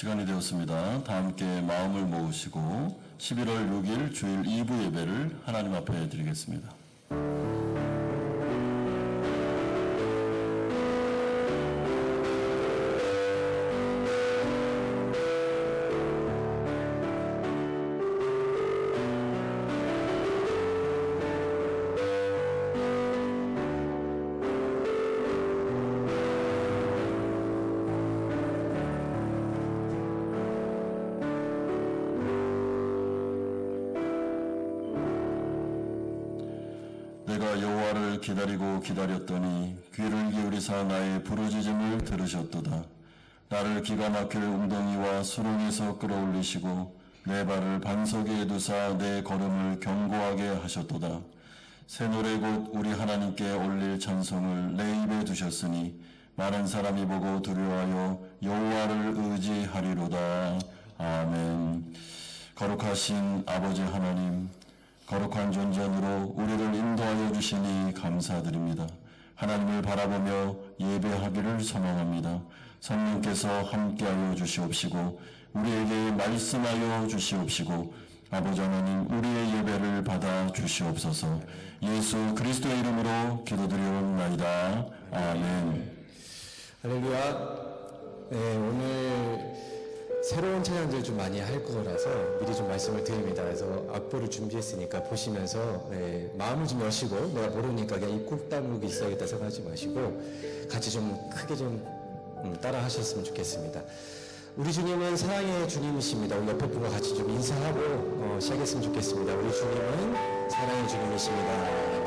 시간이 되었습니다. 다 함께 마음을 모으시고 11월 6일 주일 2부 예배를 하나님 앞에 드리겠습니다. 내가 여호와를 기다리고 기다렸더니 귀를 기울이사 나의 부르짖음을 들으셨도다. 나를 기가 막힐 웅덩이와 수렁에서 끌어올리시고 내 발을 반석 위에 두사 내 걸음을 견고하게 하셨도다. 새 노래 곧 우리 하나님께 올릴 찬송을 내 입에 두셨으니 많은 사람이 보고 두려워하여 여호와를 의지하리로다. 아멘. 거룩하신 아버지 하나님, 거룩한 존전으로 우리를 인도하여 주시니 감사드립니다. 하나님을 바라보며 예배하기를 소망합니다. 성령께서 함께하여 주시옵시고 우리에게 말씀하여 주시옵시고 아버지 하나님, 우리의 예배를 받아 주시옵소서. 예수 그리스도의 이름으로 기도드리옵나이다. 아멘. 할렐루야. 네, 오늘 새로운 찬양들 좀 많이 할 거라서 미리 좀 말씀을 드립니다. 그래서 악보를 준비했으니까 보시면서 마음을 좀 여시고, 내가 모르니까 그냥 입국 다물고 있어야겠다 생각하지 마시고 같이 좀 크게 좀 따라 하셨으면 좋겠습니다. 우리 주님은 사랑의 주님이십니다. 우리 옆에 분과 같이 좀 인사하고 시작했으면 좋겠습니다. 우리 주님은 사랑의 주님이십니다.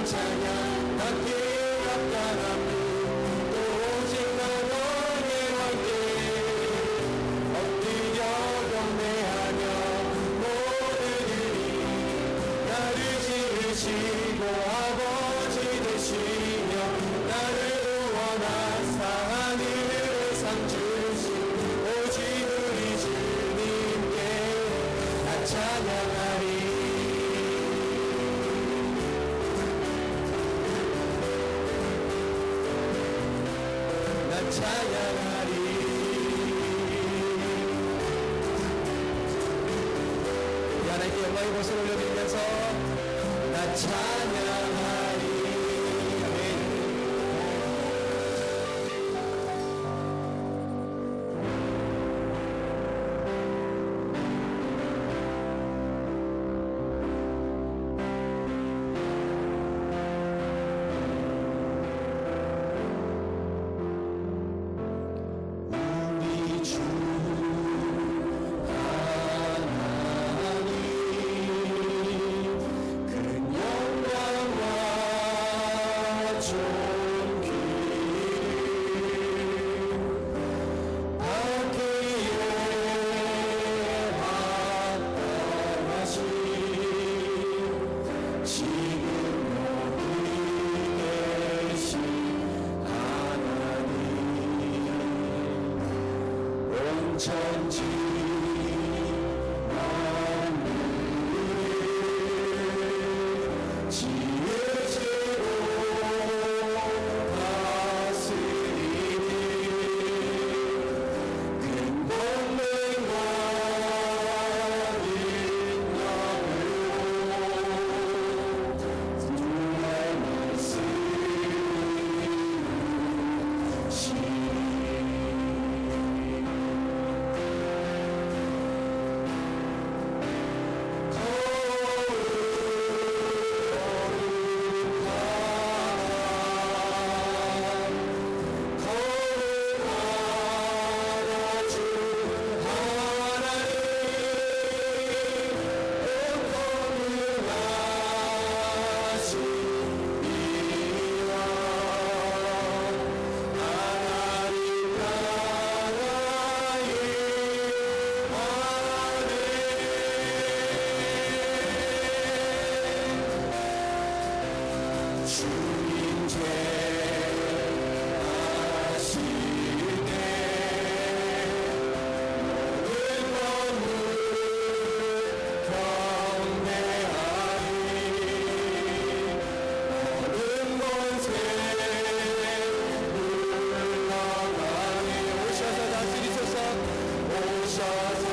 찬양 받기 왔다는 오직 나 너의 왕께 찬양하리 나 찬양하리 우리 하나님께 영광의 것을 올려드리면서 나 찬양하리 아멘. 우리 주 큰 영광과 존귀 받기에 합당하신 지금 여기 계신 하나님 온 천지 지혜지로 다스리니 큰 권능과 인정으로 주의 주님 죄하시네 모든 건물 경배하리 모든 권세 물러가니 오셔서 다스리소서 오셔서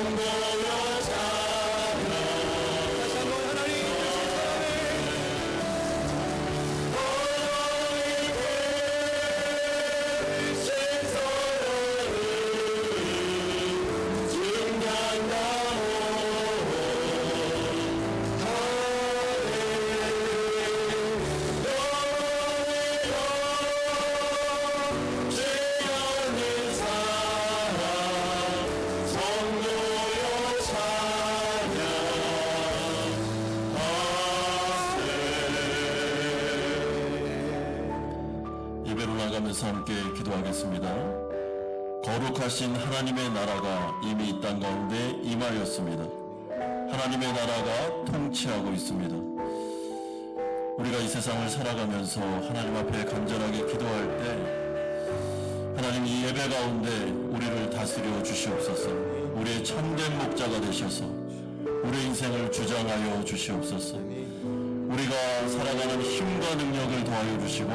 성도여 찬양. 다시 한번 하나님 예배로 나가면서 함께 기도하겠습니다. 거룩하신 하나님의 나라가 이미 이 땅 가운데 임하였습니다. 하나님의 나라가 통치하고 있습니다. 우리가 이 세상을 살아가면서 하나님 앞에 간절하게 기도할 때 하나님 이 예배 가운데 우리를 다스려 주시옵소서. 우리의 참된 목자가 되셔서 우리의 인생을 주장하여 주시옵소서. 우리가 살아가는 힘과 능력을 더하여 주시고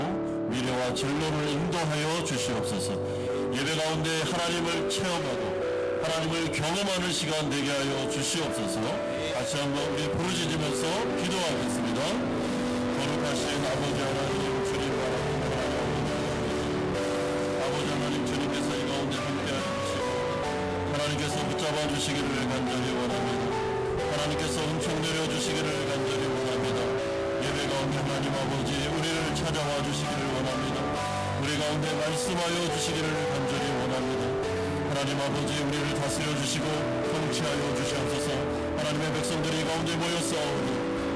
미래와 진로를 인도하여 주시옵소서. 예배 가운데 하나님을 체험하고 하나님을 경험하는 시간 되게 하여 주시옵소서. 다시 한번 우리 부르짖으면서 기도하겠습니다. 거룩하신 아버지 하나님 주님 바랍니다. 아버지 하나님 주님께서 이 가운데 함께하여 주시고 하나님께서 붙잡아 주시기를 간절히 원합니다. 하나님께서 은총 내려주시기를 간절히 원합니다. 예배 가운데 하나님 아버지 우리를 찾아와 주시기를 원합니다. 우리 가운데 말씀하여 주시기를 간절히 원합니다. 하나님 아버지 우리를 다스려 주시고 통치하여 주시옵소서. 하나님의 백성들이 가운데 모였사오니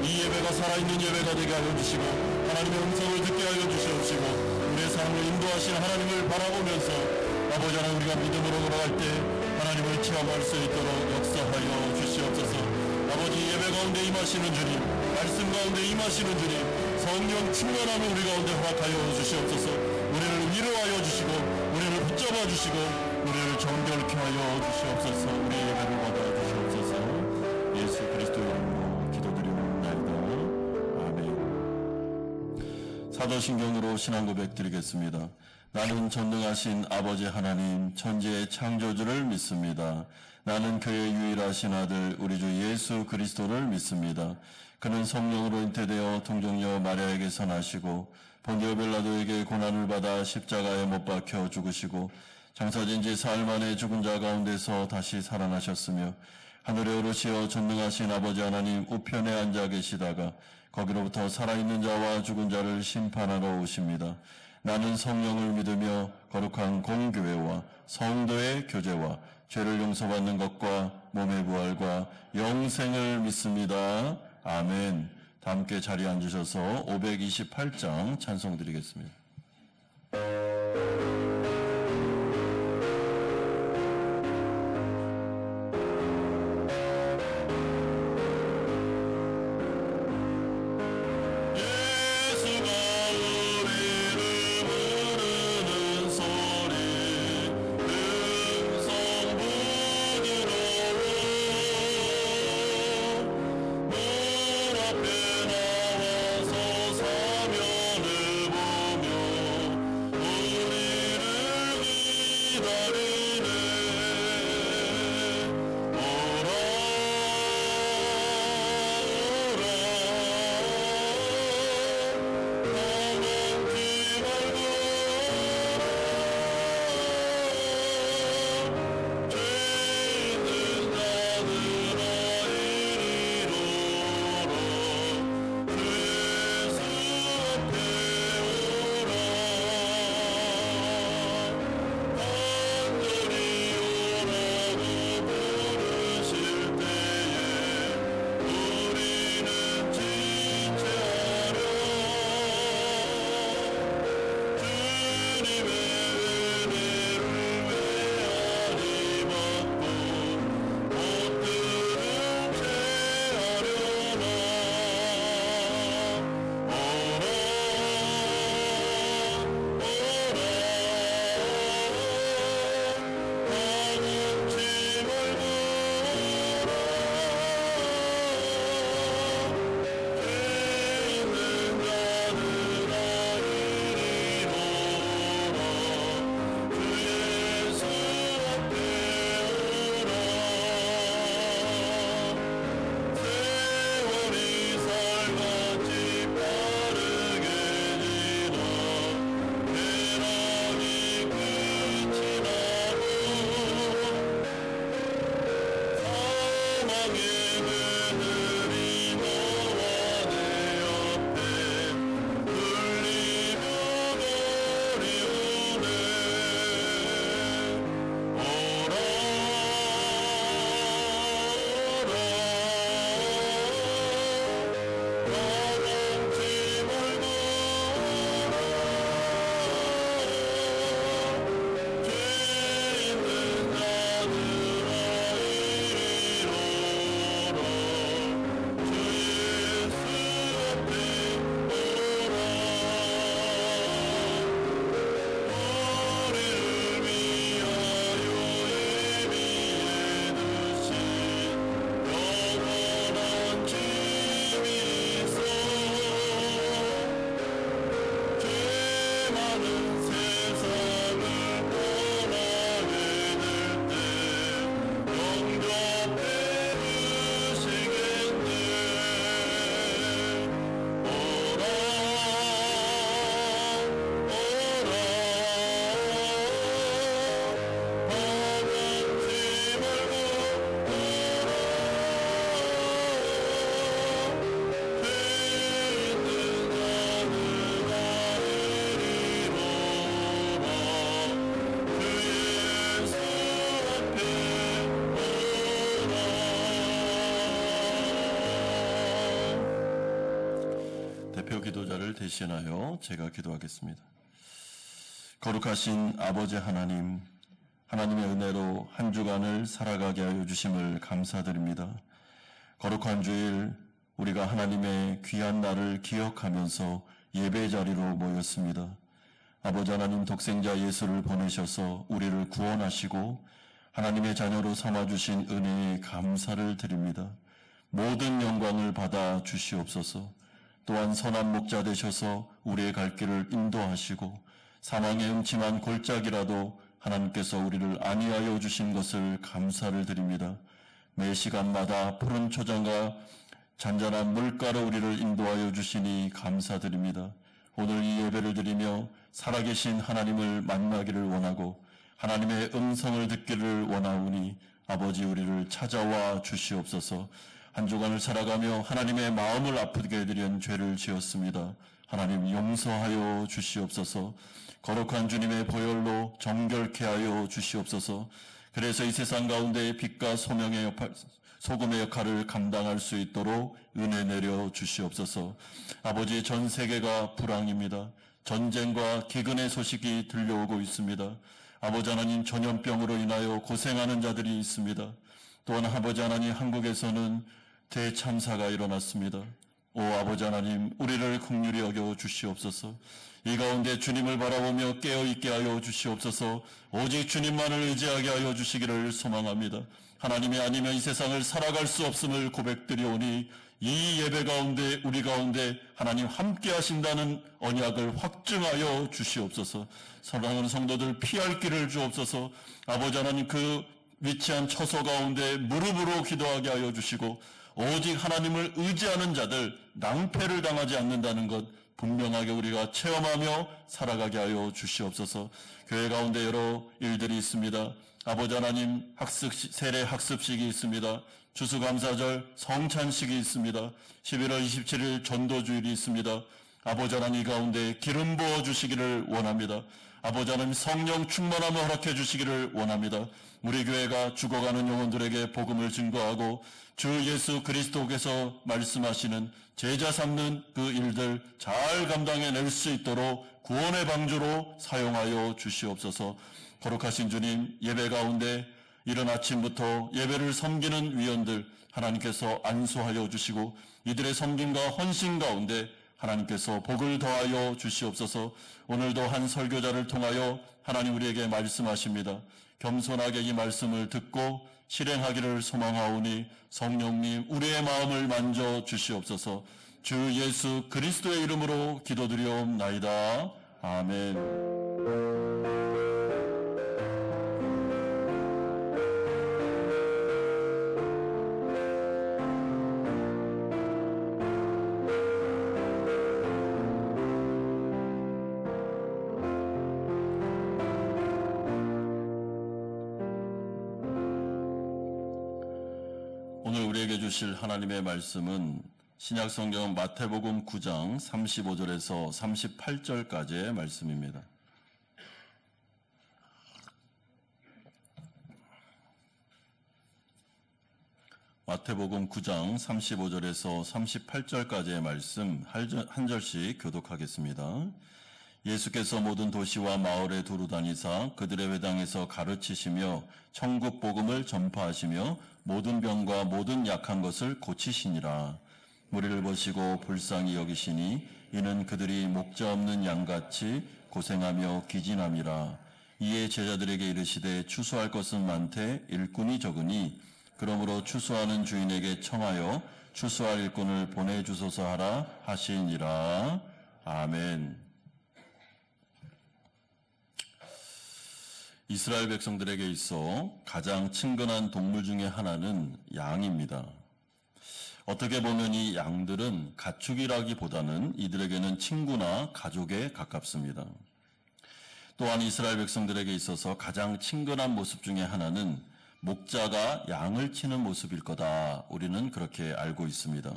이 예배가 살아있는 예배가 되게 하여 주시고 하나님의 음성을 듣게 하여 주시옵시고 우리의 삶을 인도하신 하나님을 바라보면서 아버지 하나님 우리가 믿음으로 걸어갈 때 하나님을 체험할 수 있도록 역사하여 주시옵소서. 아버지 예배 가운데 임하시는 주님, 말씀 가운데 임하시는 주님, 성령 충만함을 우리 가운데 허락하여 주시옵소서. 우리를 위로하여 주시고 우리를 붙잡아 주시고 우리를 정결케 하여 주시옵소서. 우리의 예배를 받아 주시옵소서. 예수 그리스도 이름으로 기도드리옵나이다. 아멘. 사도신경으로 신앙 고백 드리겠습니다. 나는 전능하신 아버지 하나님 천지의 창조주를 믿습니다. 나는 그의 유일하신 아들 우리 주 예수 그리스도를 믿습니다. 그는 성령으로 잉태되어 동정녀 마리아에게서 나시고 본디오 빌라도에게 고난을 받아 십자가에 못 박혀 죽으시고 장사진 지 사흘 만에 죽은 자 가운데서 다시 살아나셨으며 하늘에 오르시어 전능하신 아버지 하나님 우편에 앉아 계시다가 거기로부터 살아있는 자와 죽은 자를 심판하러 오십니다. 나는 성령을 믿으며 거룩한 공교회와 성도의 교제와 죄를 용서받는 것과 몸의 부활과 영생을 믿습니다. 아멘. 다 함께 자리에 앉으셔서 528장 찬송 드리겠습니다. 앞에 나와서 사면을 보며 예배드리며 내 옆에 울리며 노리오네. 오라 떠넘지 말고 죄 있는 자들아 이리로라. 주 예수 앞에 오라. 우리를 위하여 예비해 두신 영원한 집이 있어. 죄 많은 세상을 떠나 외칠 때 영접해 주시겠네. 오라 오라 떠넘지 말고 오라. 죄 있는 자들아 이리로라. 주 예수 앞에 오라. 대표 기도자를 대신하여 제가 기도하겠습니다. 거룩하신 아버지 하나님, 하나님의 은혜로 한 주간을 살아가게 하여 주심을 감사드립니다. 거룩한 주일 우리가 하나님의 귀한 날을 기억하면서 예배 자리로 모였습니다. 아버지 하나님, 독생자 예수를 보내셔서 우리를 구원하시고 하나님의 자녀로 삼아주신 은혜에 감사를 드립니다. 모든 영광을 받아 주시옵소서. 또한 선한 목자 되셔서 우리의 갈 길을 인도하시고 사망의 음침한 골짜기라도 하나님께서 우리를 안위하여 주신 것을 감사를 드립니다. 매 시간마다 푸른 초장과 잔잔한 물가로 우리를 인도하여 주시니 감사드립니다. 오늘 이 예배를 드리며 살아계신 하나님을 만나기를 원하고 하나님의 음성을 듣기를 원하오니 아버지 우리를 찾아와 주시옵소서. 한 주간을 살아가며 하나님의 마음을 아프게 해드린 죄를 지었습니다. 하나님 용서하여 주시옵소서. 거룩한 주님의 보혈로 정결케 하여 주시옵소서. 그래서 이 세상 가운데 빛과 소금의 역할을 감당할 수 있도록 은혜 내려 주시옵소서. 아버지, 전 세계가 불황입니다. 전쟁과 기근의 소식이 들려오고 있습니다. 아버지 하나님, 전염병으로 인하여 고생하는 자들이 있습니다. 또한 아버지 하나님, 한국에서는 대참사가 일어났습니다. 오 아버지 하나님, 우리를 긍휼히 여겨 주시옵소서. 이 가운데 주님을 바라보며 깨어있게 하여 주시옵소서. 오직 주님만을 의지하게 하여 주시기를 소망합니다. 하나님이 아니면 이 세상을 살아갈 수 없음을 고백드리오니 이 예배 가운데 우리 가운데 하나님 함께 하신다는 언약을 확증하여 주시옵소서. 사랑하는 성도들 피할 길을 주옵소서. 아버지 하나님, 그 위치한 처소 가운데 무릎으로 기도하게 하여 주시고 오직 하나님을 의지하는 자들 낭패를 당하지 않는다는 것 분명하게 우리가 체험하며 살아가게 하여 주시옵소서. 교회 가운데 여러 일들이 있습니다. 아버지 하나님, 세례 학습식이 있습니다. 추수감사절 성찬식이 있습니다. 11월 27일 전도주일이 있습니다. 아버지 하나님, 가운데 기름 부어 주시기를 원합니다. 아버지 하나님, 성령 충만함을 허락해 주시기를 원합니다. 우리 교회가 죽어가는 영혼들에게 복음을 증거하고 주 예수 그리스도께서 말씀하시는 제자 삼는 그 일들 잘 감당해낼 수 있도록 구원의 방주로 사용하여 주시옵소서. 거룩하신 주님, 예배 가운데 이른 아침부터 예배를 섬기는 위원들 하나님께서 안수하여 주시고 이들의 섬김과 헌신 가운데 하나님께서 복을 더하여 주시옵소서. 오늘도 한 설교자를 통하여 하나님 우리에게 말씀하십니다. 겸손하게 이 말씀을 듣고 실행하기를 소망하오니 성령님 우리의 마음을 만져 주시옵소서. 주 예수 그리스도의 이름으로 기도드리옵나이다. 아멘. 오늘 우리에게 주실 하나님의 말씀은 신약성경 마태복음 9장 35절에서 38절까지의 말씀입니다. 마태복음 9장 35절에서 38절까지의 말씀 한 절씩 교독하겠습니다. 예수께서 모든 도시와 마을에 두루 다니사 그들의 회당에서 가르치시며 천국 복음을 전파하시며 모든 병과 모든 약한 것을 고치시니라. 무리를 보시고 불쌍히 여기시니 이는 그들이 목자 없는 양같이 고생하며 기진함이라. 이에 제자들에게 이르시되 추수할 것은 많되 일꾼이 적으니 그러므로 추수하는 주인에게 청하여 추수할 일꾼을 보내주소서 하라 하시니라. 아멘. 이스라엘 백성들에게 있어 가장 친근한 동물 중에 하나는 양입니다. 어떻게 보면 이 양들은 가축이라기보다는 이들에게는 친구나 가족에 가깝습니다. 또한 이스라엘 백성들에게 있어서 가장 친근한 모습 중에 하나는 목자가 양을 치는 모습일 거다. 우리는 그렇게 알고 있습니다.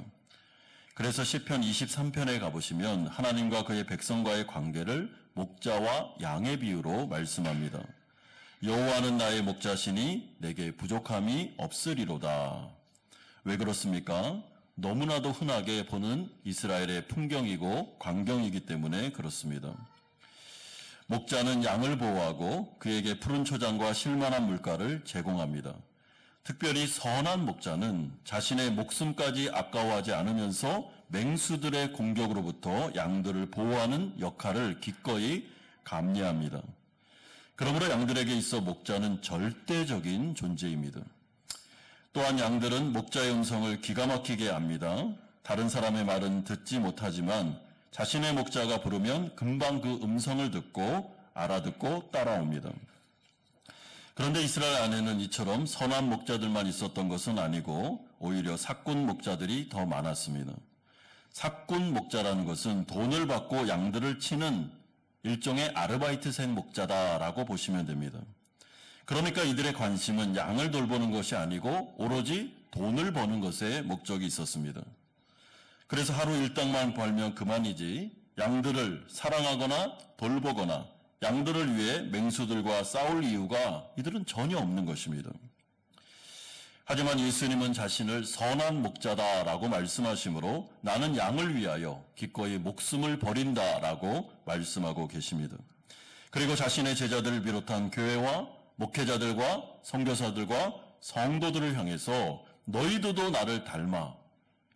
그래서 시편 23편에 가보시면 하나님과 그의 백성과의 관계를 목자와 양의 비유로 말씀합니다. 여호와는 나의 목자시니 내게 부족함이 없으리로다. 왜 그렇습니까? 너무나도 흔하게 보는 이스라엘의 풍경이고 광경이기 때문에 그렇습니다. 목자는 양을 보호하고 그에게 푸른 초장과 실만한 물가를 제공합니다. 특별히 선한 목자는 자신의 목숨까지 아까워하지 않으면서 맹수들의 공격으로부터 양들을 보호하는 역할을 기꺼이 감내합니다. 그러므로 양들에게 있어 목자는 절대적인 존재입니다. 또한 양들은 목자의 음성을 기가 막히게 압니다. 다른 사람의 말은 듣지 못하지만 자신의 목자가 부르면 금방 그 음성을 듣고 알아듣고 따라옵니다. 그런데 이스라엘 안에는 이처럼 선한 목자들만 있었던 것은 아니고 오히려 사꾼 목자들이 더 많았습니다. 사꾼 목자라는 것은 돈을 받고 양들을 치는 일종의 아르바이트생 목자다라고 보시면 됩니다. 그러니까 이들의 관심은 양을 돌보는 것이 아니고 오로지 돈을 버는 것에 목적이 있었습니다. 그래서 하루 일당만 벌면 그만이지 양들을 사랑하거나 돌보거나 양들을 위해 맹수들과 싸울 이유가 이들은 전혀 없는 것입니다. 하지만 예수님은 자신을 선한 목자다라고 말씀하시므로 나는 양을 위하여 기꺼이 목숨을 버린다라고 말씀하고 계십니다. 그리고 자신의 제자들을 비롯한 교회와 목회자들과 선교사들과 성도들을 향해서 너희들도 나를 닮아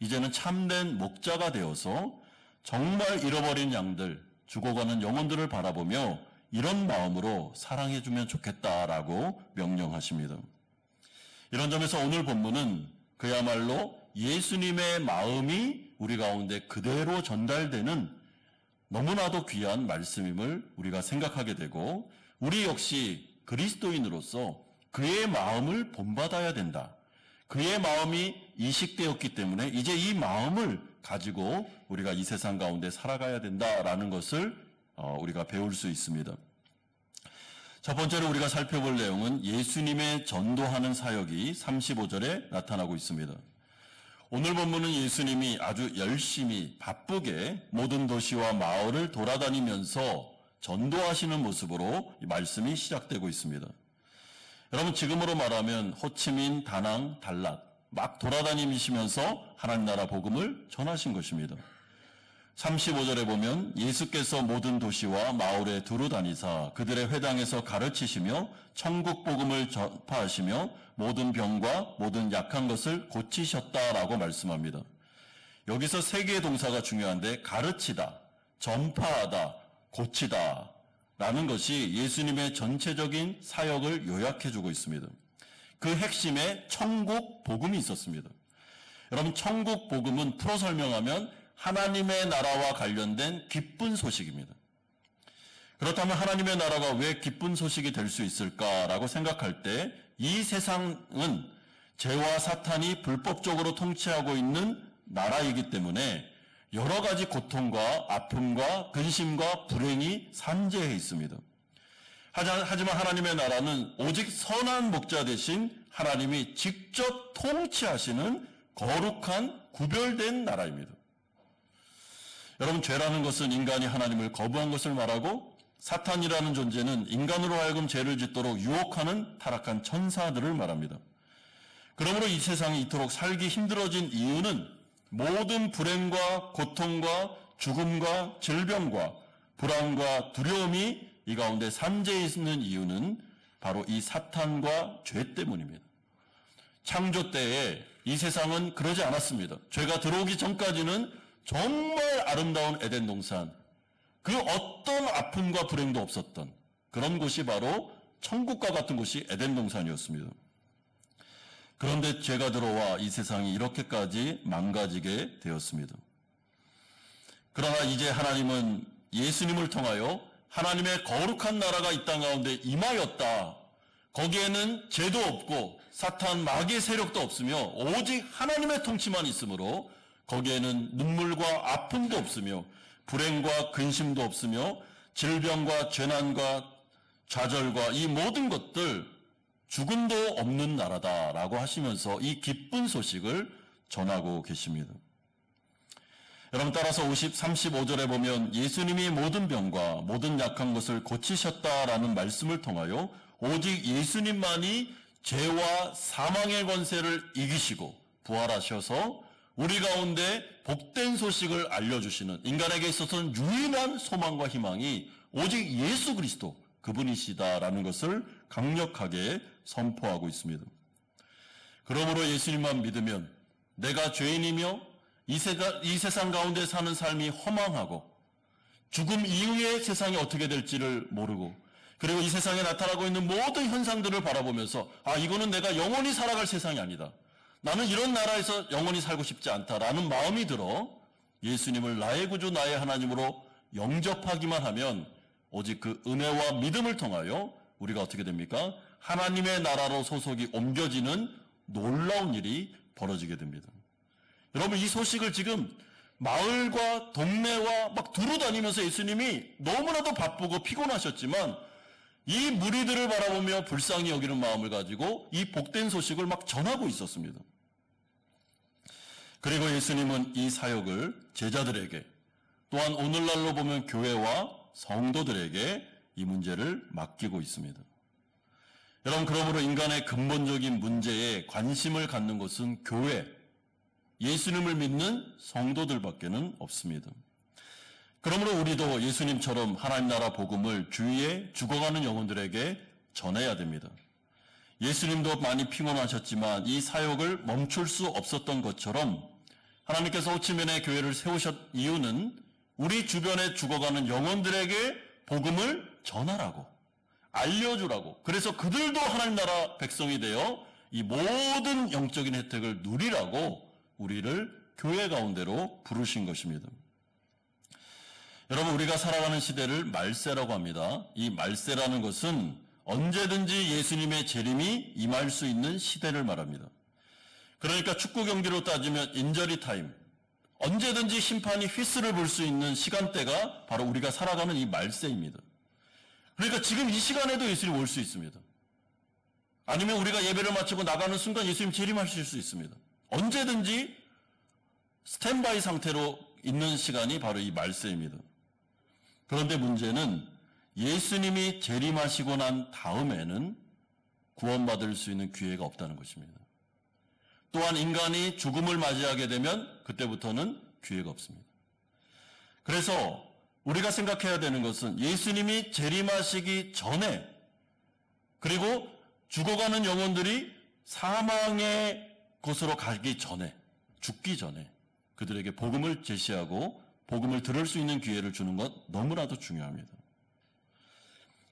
이제는 참된 목자가 되어서 정말 잃어버린 양들, 죽어가는 영혼들을 바라보며 이런 마음으로 사랑해주면 좋겠다라고 명령하십니다. 이런 점에서 오늘 본문은 그야말로 예수님의 마음이 우리 가운데 그대로 전달되는 너무나도 귀한 말씀임을 우리가 생각하게 되고 우리 역시 그리스도인으로서 그의 마음을 본받아야 된다. 그의 마음이 이식되었기 때문에 이제 이 마음을 가지고 우리가 이 세상 가운데 살아가야 된다라는 것을 우리가 배울 수 있습니다. 첫 번째로 우리가 살펴볼 내용은 예수님의 전도하는 사역이 35절에 나타나고 있습니다. 오늘 본문은 예수님이 아주 열심히 바쁘게 모든 도시와 마을을 돌아다니면서 전도하시는 모습으로 이 말씀이 시작되고 있습니다. 여러분 지금으로 말하면 호치민, 다낭, 달랏 막 돌아다니시면서 하나님 나라 복음을 전하신 것입니다. 35절에 보면 예수께서 모든 도시와 마을에 두루 다니사 그들의 회당에서 가르치시며 천국 복음을 전파하시며 모든 병과 모든 약한 것을 고치셨다라고 말씀합니다. 여기서 세 개의 동사가 중요한데 가르치다, 전파하다, 고치다 라는 것이 예수님의 전체적인 사역을 요약해주고 있습니다. 그 핵심에 천국 복음이 있었습니다. 여러분 천국 복음은 풀어 설명하면 하나님의 나라와 관련된 기쁜 소식입니다. 그렇다면 하나님의 나라가 왜 기쁜 소식이 될 수 있을까라고 생각할 때 이 세상은 죄와 사탄이 불법적으로 통치하고 있는 나라이기 때문에 여러 가지 고통과 아픔과 근심과 불행이 산재해 있습니다. 하지만 하나님의 나라는 오직 선한 목자 대신 하나님이 직접 통치하시는 거룩한 구별된 나라입니다. 여러분, 죄라는 것은 인간이 하나님을 거부한 것을 말하고, 사탄이라는 존재는 인간으로 하여금 죄를 짓도록 유혹하는 타락한 천사들을 말합니다. 그러므로 이 세상이 이토록 살기 힘들어진 이유는 모든 불행과 고통과 죽음과 질병과 불안과 두려움이 이 가운데 산재해 있는 이유는 바로 이 사탄과 죄 때문입니다. 창조 때에 이 세상은 그러지 않았습니다. 죄가 들어오기 전까지는 정말 아름다운 에덴 동산, 그 어떤 아픔과 불행도 없었던 그런 곳이 바로 천국과 같은 곳이 에덴 동산이었습니다. 그런데 죄가 들어와 이 세상이 이렇게까지 망가지게 되었습니다. 그러나 이제 하나님은 예수님을 통하여 하나님의 거룩한 나라가 이 땅 가운데 임하였다. 거기에는 죄도 없고 사탄 마귀의 세력도 없으며 오직 하나님의 통치만 있으므로 거기에는 눈물과 아픔도 없으며 불행과 근심도 없으며 질병과 재난과 좌절과 이 모든 것들 죽음도 없는 나라다라고 하시면서 이 기쁜 소식을 전하고 계십니다. 여러분, 따라서 35절에 보면 예수님이 모든 병과 모든 약한 것을 고치셨다라는 말씀을 통하여 오직 예수님만이 죄와 사망의 권세를 이기시고 부활하셔서 우리 가운데 복된 소식을 알려주시는, 인간에게 있어서는 유일한 소망과 희망이 오직 예수 그리스도 그분이시다라는 것을 강력하게 선포하고 있습니다. 그러므로 예수님만 믿으면 내가 죄인이며 이 세상 가운데 사는 삶이 허망하고 죽음 이후의 세상이 어떻게 될지를 모르고, 그리고 이 세상에 나타나고 있는 모든 현상들을 바라보면서 이거는 내가 영원히 살아갈 세상이 아니다, 나는 이런 나라에서 영원히 살고 싶지 않다라는 마음이 들어 예수님을 나의 구주 나의 하나님으로 영접하기만 하면 오직 그 은혜와 믿음을 통하여 우리가 어떻게 됩니까? 하나님의 나라로 소속이 옮겨지는 놀라운 일이 벌어지게 됩니다. 여러분, 이 소식을 지금 마을과 동네와 막 두루다니면서 예수님이 너무나도 바쁘고 피곤하셨지만 이 무리들을 바라보며 불쌍히 여기는 마음을 가지고 이 복된 소식을 막 전하고 있었습니다. 그리고 예수님은 이 사역을 제자들에게, 또한 오늘날로 보면 교회와 성도들에게 이 문제를 맡기고 있습니다. 여러분, 그러므로 인간의 근본적인 문제에 관심을 갖는 것은 교회, 예수님을 믿는 성도들밖에는 없습니다. 그러므로 우리도 예수님처럼 하나님 나라 복음을 주위에 죽어가는 영혼들에게 전해야 됩니다. 예수님도 많이 피곤하셨지만 이 사역을 멈출 수 없었던 것처럼 하나님께서 호치민의 교회를 세우셨 이유는 우리 주변에 죽어가는 영혼들에게 복음을 전하라고, 알려주라고, 그래서 그들도 하나님 나라 백성이 되어 이 모든 영적인 혜택을 누리라고 우리를 교회 가운데로 부르신 것입니다. 여러분, 우리가 살아가는 시대를 말세라고 합니다. 이 말세라는 것은 언제든지 예수님의 재림이 임할 수 있는 시대를 말합니다. 그러니까 축구 경기로 따지면 인저리 타임, 언제든지 심판이 휘슬을 불 수 있는 시간대가 바로 우리가 살아가는 이 말세입니다. 그러니까 지금 이 시간에도 예수님 올 수 있습니다. 아니면 우리가 예배를 마치고 나가는 순간 예수님 재림하실 수 있습니다. 언제든지 스탠바이 상태로 있는 시간이 바로 이 말세입니다. 그런데 문제는 예수님이 재림하시고 난 다음에는 구원받을 수 있는 기회가 없다는 것입니다. 또한 인간이 죽음을 맞이하게 되면 그때부터는 기회가 없습니다. 그래서 우리가 생각해야 되는 것은 예수님이 재림하시기 전에, 그리고 죽어가는 영혼들이 사망의 곳으로 가기 전에, 죽기 전에 그들에게 복음을 제시하고 복음을 들을 수 있는 기회를 주는 것 너무나도 중요합니다.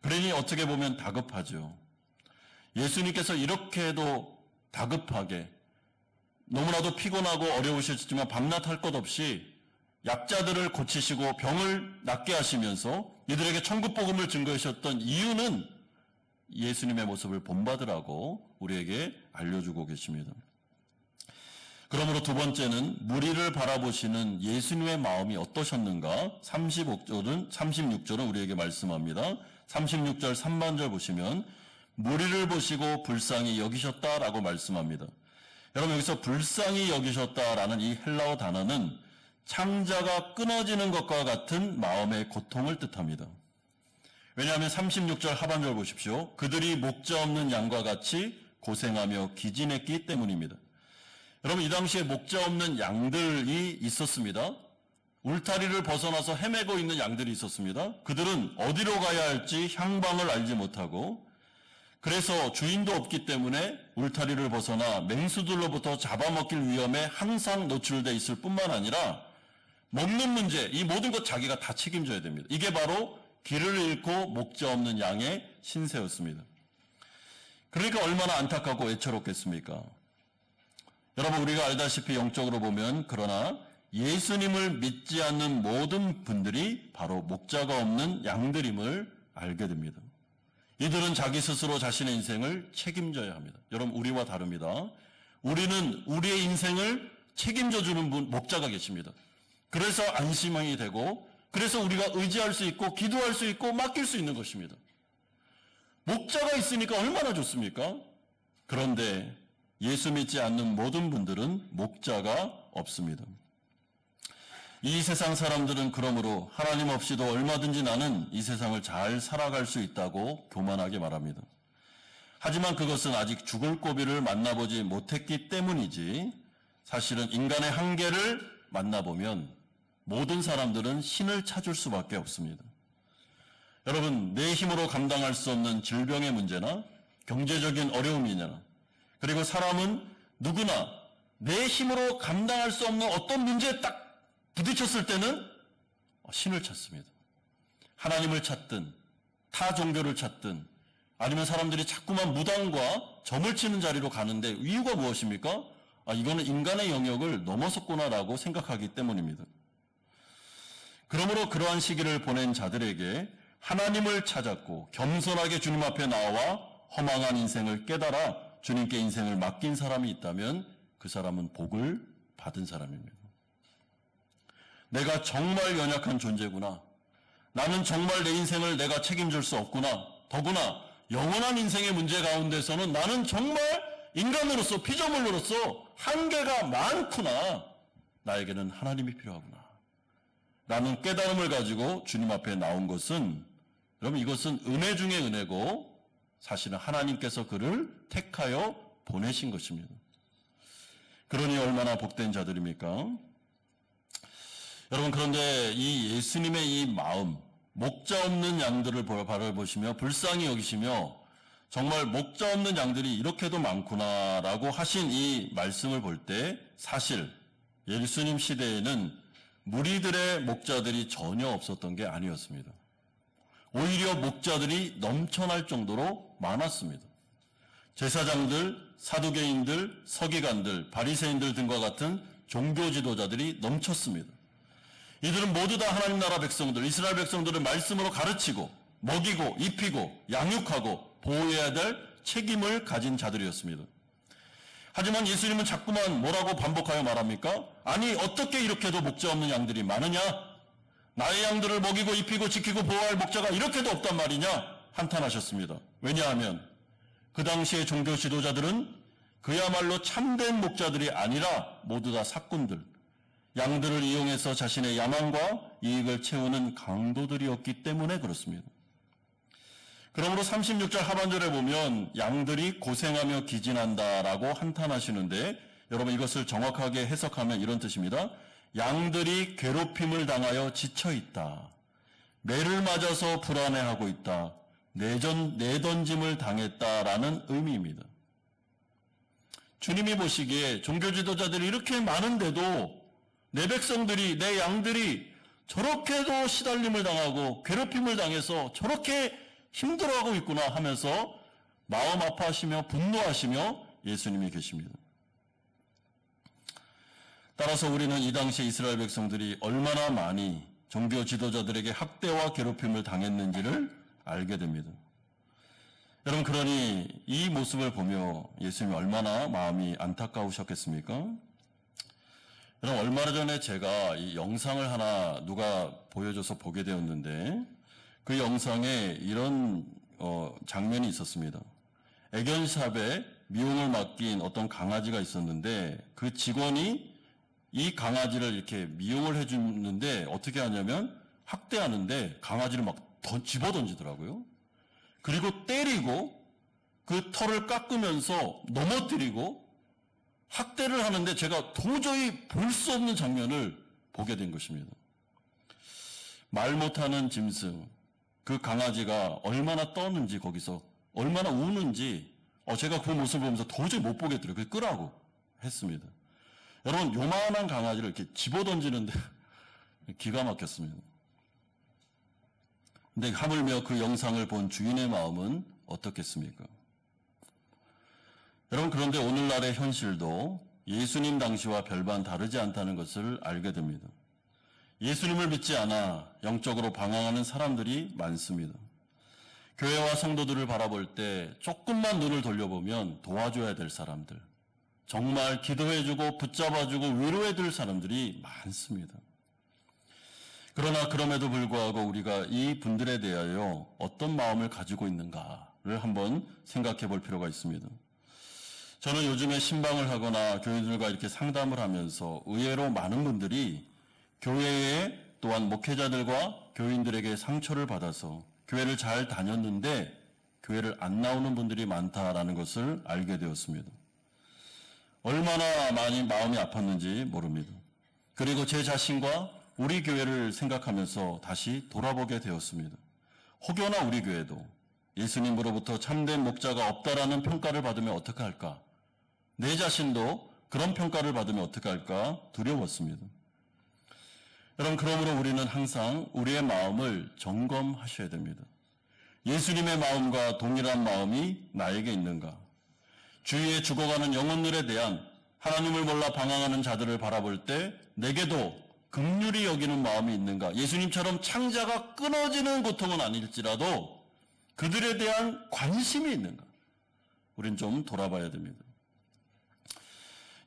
그러니 어떻게 보면 다급하죠. 예수님께서 이렇게도 다급하게, 너무나도 피곤하고 어려우셨지만 밤낮 할 것 없이 약자들을 고치시고 병을 낫게 하시면서 이들에게 천국 복음을 증거하셨던 이유는 예수님의 모습을 본받으라고 우리에게 알려주고 계십니다. 그러므로 두 번째는 무리를 바라보시는 예수님의 마음이 어떠셨는가? 36절은 우리에게 말씀합니다. 36절 3반절 보시면 무리를 보시고 불쌍히 여기셨다라고 말씀합니다. 여러분, 여기서 불쌍히 여기셨다라는 이 헬라어 단어는 창자가 끊어지는 것과 같은 마음의 고통을 뜻합니다. 왜냐하면 36절 하반절 보십시오. 그들이 목자 없는 양과 같이 고생하며 기진했기 때문입니다. 여러분, 이 당시에 목자 없는 양들이 있었습니다. 울타리를 벗어나서 헤매고 있는 양들이 있었습니다. 그들은 어디로 가야 할지 향방을 알지 못하고, 그래서 주인도 없기 때문에 울타리를 벗어나 맹수들로부터 잡아먹힐 위험에 항상 노출되어 있을 뿐만 아니라 먹는 문제, 이 모든 것 자기가 다 책임져야 됩니다. 이게 바로 길을 잃고 목자 없는 양의 신세였습니다. 그러니까 얼마나 안타깝고 애처롭겠습니까? 여러분, 우리가 알다시피 영적으로 보면 그러나 예수님을 믿지 않는 모든 분들이 바로 목자가 없는 양들임을 알게 됩니다. 이들은 자기 스스로 자신의 인생을 책임져야 합니다. 여러분, 우리와 다릅니다. 우리는 우리의 인생을 책임져주는 분, 목자가 계십니다. 그래서 안심이 되고, 그래서 우리가 의지할 수 있고 기도할 수 있고 맡길 수 있는 것입니다. 목자가 있으니까 얼마나 좋습니까? 그런데 예수 믿지 않는 모든 분들은 목자가 없습니다. 이 세상 사람들은 그러므로 하나님 없이도 얼마든지 나는 이 세상을 잘 살아갈 수 있다고 교만하게 말합니다. 하지만 그것은 아직 죽을 고비를 만나보지 못했기 때문이지, 사실은 인간의 한계를 만나보면 모든 사람들은 신을 찾을 수밖에 없습니다. 여러분, 내 힘으로 감당할 수 없는 질병의 문제나 경제적인 어려움이나, 그리고 사람은 누구나 내 힘으로 감당할 수 없는 어떤 문제에 딱 부딪혔을 때는 신을 찾습니다. 하나님을 찾든 타 종교를 찾든 아니면 사람들이 자꾸만 무당과 점을 치는 자리로 가는데 이유가 무엇입니까? 이거는 인간의 영역을 넘어섰구나라고 생각하기 때문입니다. 그러므로 그러한 시기를 보낸 자들에게 하나님을 찾았고 겸손하게 주님 앞에 나와 허망한 인생을 깨달아 주님께 인생을 맡긴 사람이 있다면 그 사람은 복을 받은 사람입니다. 내가 정말 연약한 존재구나. 나는 정말 내 인생을 내가 책임질 수 없구나. 더구나 영원한 인생의 문제 가운데서는 나는 정말 인간으로서, 피조물로서 한계가 많구나. 나에게는 하나님이 필요하구나. 라는 깨달음을 가지고 주님 앞에 나온 것은, 여러분, 이것은 은혜 중에 은혜고 사실은 하나님께서 그를 택하여 보내신 것입니다. 그러니 얼마나 복된 자들입니까? 여러분, 그런데 이 예수님의 이 마음, 목자 없는 양들을 바라보시며 불쌍히 여기시며 정말 목자 없는 양들이 이렇게도 많구나라고 하신 이 말씀을 볼 때 사실 예수님 시대에는 무리들의 목자들이 전혀 없었던 게 아니었습니다. 오히려 목자들이 넘쳐날 정도로 많았습니다. 제사장들, 사두개인들, 서기관들, 바리새인들 등과 같은 종교 지도자들이 넘쳤습니다. 이들은 모두 다 하나님 나라 백성들, 이스라엘 백성들을 말씀으로 가르치고 먹이고 입히고 양육하고 보호해야 될 책임을 가진 자들이었습니다. 하지만 예수님은 자꾸만 뭐라고 반복하여 말합니까? 아니, 어떻게 이렇게도 목자 없는 양들이 많으냐? 나의 양들을 먹이고 입히고 지키고 보호할 목자가 이렇게도 없단 말이냐? 한탄하셨습니다. 왜냐하면 그 당시의 종교 지도자들은 그야말로 참된 목자들이 아니라 모두 다 사꾼들, 양들을 이용해서 자신의 야망과 이익을 채우는 강도들이었기 때문에 그렇습니다. 그러므로 36절 하반절에 보면 양들이 고생하며 기진한다라고 한탄하시는데, 여러분, 이것을 정확하게 해석하면 이런 뜻입니다. 양들이 괴롭힘을 당하여 지쳐있다. 매를 맞아서 불안해하고 있다. 내던짐을 당했다라는 의미입니다. 주님이 보시기에 종교 지도자들이 이렇게 많은데도 내 백성들이, 내 양들이 저렇게도 시달림을 당하고 괴롭힘을 당해서 저렇게 힘들어하고 있구나 하면서 마음 아파하시며 분노하시며 예수님이 계십니다. 따라서 우리는 이 당시 이스라엘 백성들이 얼마나 많이 종교 지도자들에게 학대와 괴롭힘을 당했는지를 알게 됩니다. 여러분, 그러니 이 모습을 보며 예수님이 얼마나 마음이 안타까우셨겠습니까? 여러분, 얼마 전에 제가 이 영상을 하나 누가 보여줘서 보게 되었는데, 그 영상에 이런 장면이 있었습니다. 애견샵에 미용을 맡긴 어떤 강아지가 있었는데 그 직원이 이 강아지를 이렇게 미용을 해주는데 어떻게 하냐면 학대하는데 강아지를 막 집어 던지더라고요. 그리고 때리고 그 털을 깎으면서 넘어뜨리고 학대를 하는데 제가 도저히 볼 수 없는 장면을 보게 된 것입니다. 말 못하는 짐승, 그 강아지가 얼마나 떠는지 거기서 얼마나 우는지 제가 그 모습을 보면서 도저히 못 보겠더라고요. 그래서 끄라고 했습니다. 여러분 요만한 강아지를 이렇게 집어던지는데 기가 막혔습니다. 근데 하물며 그 영상을 본 주인의 마음은 어떻겠습니까? 여러분 그런데 오늘날의 현실도 예수님 당시와 별반 다르지 않다는 것을 알게 됩니다. 예수님을 믿지 않아 영적으로 방황하는 사람들이 많습니다. 교회와 성도들을 바라볼 때 조금만 눈을 돌려보면 도와줘야 될 사람들, 정말 기도해주고 붙잡아주고 위로해줄 사람들이 많습니다. 그러나 그럼에도 불구하고 우리가 이 분들에 대하여 어떤 마음을 가지고 있는가를 한번 생각해 볼 필요가 있습니다. 저는 요즘에 신방을 하거나 교인들과 이렇게 상담을 하면서 의외로 많은 분들이 교회에 또한 목회자들과 교인들에게 상처를 받아서 교회를 잘 다녔는데 교회를 안 나오는 분들이 많다라는 것을 알게 되었습니다. 얼마나 많이 마음이 아팠는지 모릅니다. 그리고 제 자신과 우리 교회를 생각하면서 다시 돌아보게 되었습니다. 혹여나 우리 교회도 예수님으로부터 참된 목자가 없다라는 평가를 받으면 어떻게 할까? 내 자신도 그런 평가를 받으면 어떻게 할까 두려웠습니다. 여러분 그러므로 우리는 항상 우리의 마음을 점검하셔야 됩니다. 예수님의 마음과 동일한 마음이 나에게 있는가? 주위에 죽어가는 영혼들에 대한 하나님을 몰라 방황하는 자들을 바라볼 때 내게도 긍휼히 여기는 마음이 있는가? 예수님처럼 창자가 끊어지는 고통은 아닐지라도 그들에 대한 관심이 있는가? 우린 좀 돌아봐야 됩니다.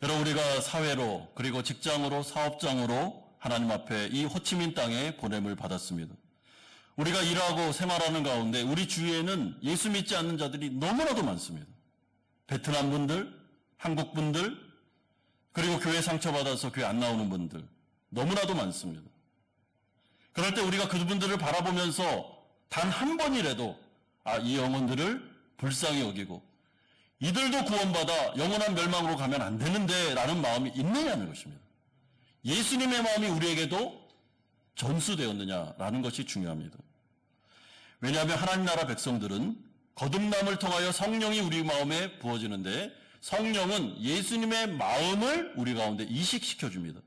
여러분 우리가 사회로 그리고 직장으로 사업장으로 하나님 앞에 이 호치민 땅에 보냄을 받았습니다. 우리가 일하고 생활하는 가운데 우리 주위에는 예수 믿지 않는 자들이 너무나도 많습니다. 베트남 분들, 한국 분들, 그리고 교회 상처받아서 교회 안 나오는 분들 너무나도 많습니다. 그럴 때 우리가 그분들을 바라보면서 단 한 번이라도 이 영혼들을 불쌍히 여기고 이들도 구원받아 영원한 멸망으로 가면 안 되는데 라는 마음이 있느냐는 것입니다. 예수님의 마음이 우리에게도 전수되었느냐라는 것이 중요합니다. 왜냐하면 하나님 나라 백성들은 거듭남을 통하여 성령이 우리 마음에 부어지는데 성령은 예수님의 마음을 우리 가운데 이식시켜 줍니다.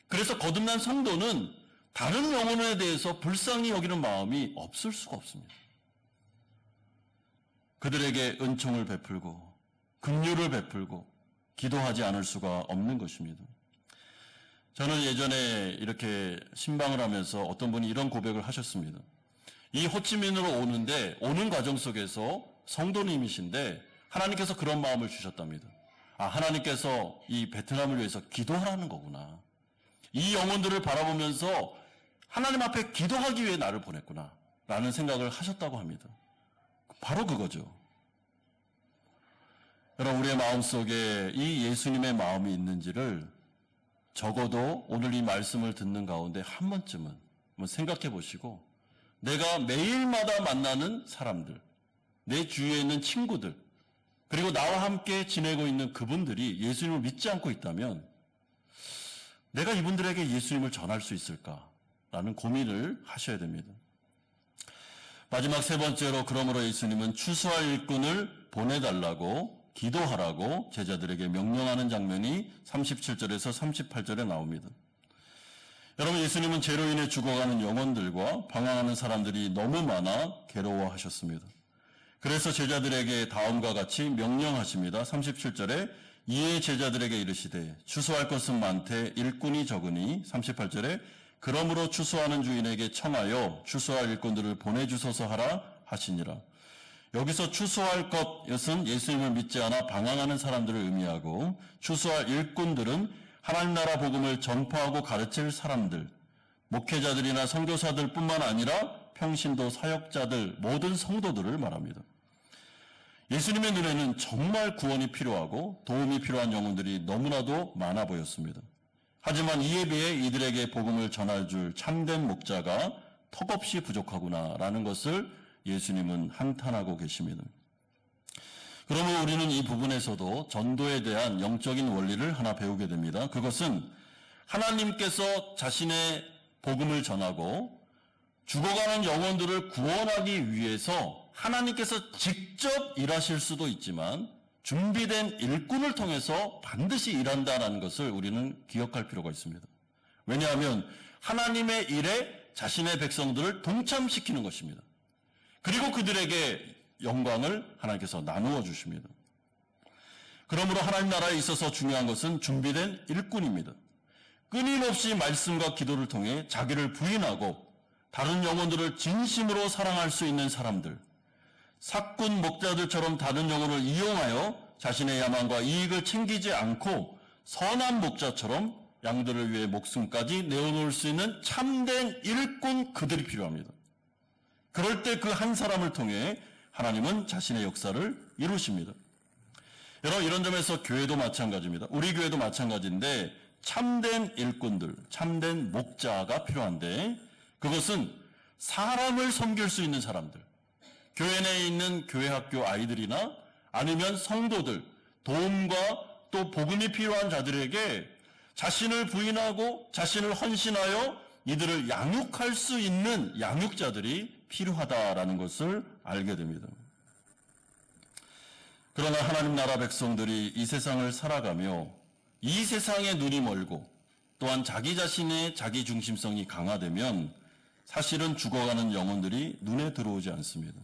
그래서 거듭난 성도는 다른 영혼에 대해서 불쌍히 여기는 마음이 없을 수가 없습니다. 그들에게 은총을 베풀고 긍휼을 베풀고 기도하지 않을 수가 없는 것입니다. 저는 예전에 이렇게 신방을 하면서 어떤 분이 이런 고백을 하셨습니다. 이 호치민으로 오는데 오는 과정 속에서 성도님이신데 하나님께서 그런 마음을 주셨답니다. 하나님께서 이 베트남을 위해서 기도하라는 거구나. 이 영혼들을 바라보면서 하나님 앞에 기도하기 위해 나를 보냈구나 라는 생각을 하셨다고 합니다. 바로 그거죠. 여러분 우리의 마음속에 이 예수님의 마음이 있는지를 적어도 오늘 이 말씀을 듣는 가운데 한 번쯤은 한번 생각해 보시고 내가 매일마다 만나는 사람들, 내 주위에 있는 친구들, 그리고 나와 함께 지내고 있는 그분들이 예수님을 믿지 않고 있다면 내가 이분들에게 예수님을 전할 수 있을까라는 고민을 하셔야 됩니다. 마지막 세 번째로 그러므로 예수님은 추수할 일꾼을 보내달라고 기도하라고 제자들에게 명령하는 장면이 37절에서 38절에 나옵니다. 여러분 예수님은 죄로 인해 죽어가는 영혼들과 방황하는 사람들이 너무 많아 괴로워하셨습니다. 그래서 제자들에게 다음과 같이 명령하십니다. 37절에 이에 제자들에게 이르시되 추수할 것은 많되 일꾼이 적으니 38절에 그러므로 추수하는 주인에게 청하여 추수할 일꾼들을 보내주소서 하라 하시니라. 여기서 추수할 것은 예수님을 믿지 않아 방황하는 사람들을 의미하고 추수할 일꾼들은 하나님 나라 복음을 전파하고 가르칠 사람들, 목회자들이나 선교사들 뿐만 아니라 평신도 사역자들, 모든 성도들을 말합니다. 예수님의 눈에는 정말 구원이 필요하고 도움이 필요한 영혼들이 너무나도 많아 보였습니다. 하지만 이에 비해 이들에게 복음을 전할 줄 참된 목자가 턱없이 부족하구나라는 것을 예수님은 한탄하고 계십니다. 그러면 우리는 이 부분에서도 전도에 대한 영적인 원리를 하나 배우게 됩니다. 그것은 하나님께서 자신의 복음을 전하고 죽어가는 영혼들을 구원하기 위해서 하나님께서 직접 일하실 수도 있지만 준비된 일꾼을 통해서 반드시 일한다는 것을 우리는 기억할 필요가 있습니다. 왜냐하면 하나님의 일에 자신의 백성들을 동참시키는 것입니다. 그리고 그들에게 영광을 하나님께서 나누어 주십니다. 그러므로 하나님 나라에 있어서 중요한 것은 준비된 일꾼입니다. 끊임없이 말씀과 기도를 통해 자기를 부인하고 다른 영혼들을 진심으로 사랑할 수 있는 사람들, 삭군 목자들처럼 다른 영혼을 이용하여 자신의 야망과 이익을 챙기지 않고 선한 목자처럼 양들을 위해 목숨까지 내어놓을 수 있는 참된 일꾼, 그들이 필요합니다. 그럴 때 그 한 사람을 통해 하나님은 자신의 역사를 이루십니다. 여러분, 이런 점에서 교회도 마찬가지입니다. 우리 교회도 마찬가지인데 참된 일꾼들, 참된 목자가 필요한데 그것은 사람을 섬길 수 있는 사람들, 교회 내에 있는 교회 학교 아이들이나 아니면 성도들, 도움과 또 복음이 필요한 자들에게 자신을 부인하고 자신을 헌신하여 이들을 양육할 수 있는 양육자들이 필요하다라는 것을 알게 됩니다. 그러나 하나님 나라 백성들이 이 세상을 살아가며 이 세상에 눈이 멀고 또한 자기 자신의 자기 중심성이 강화되면 사실은 죽어가는 영혼들이 눈에 들어오지 않습니다.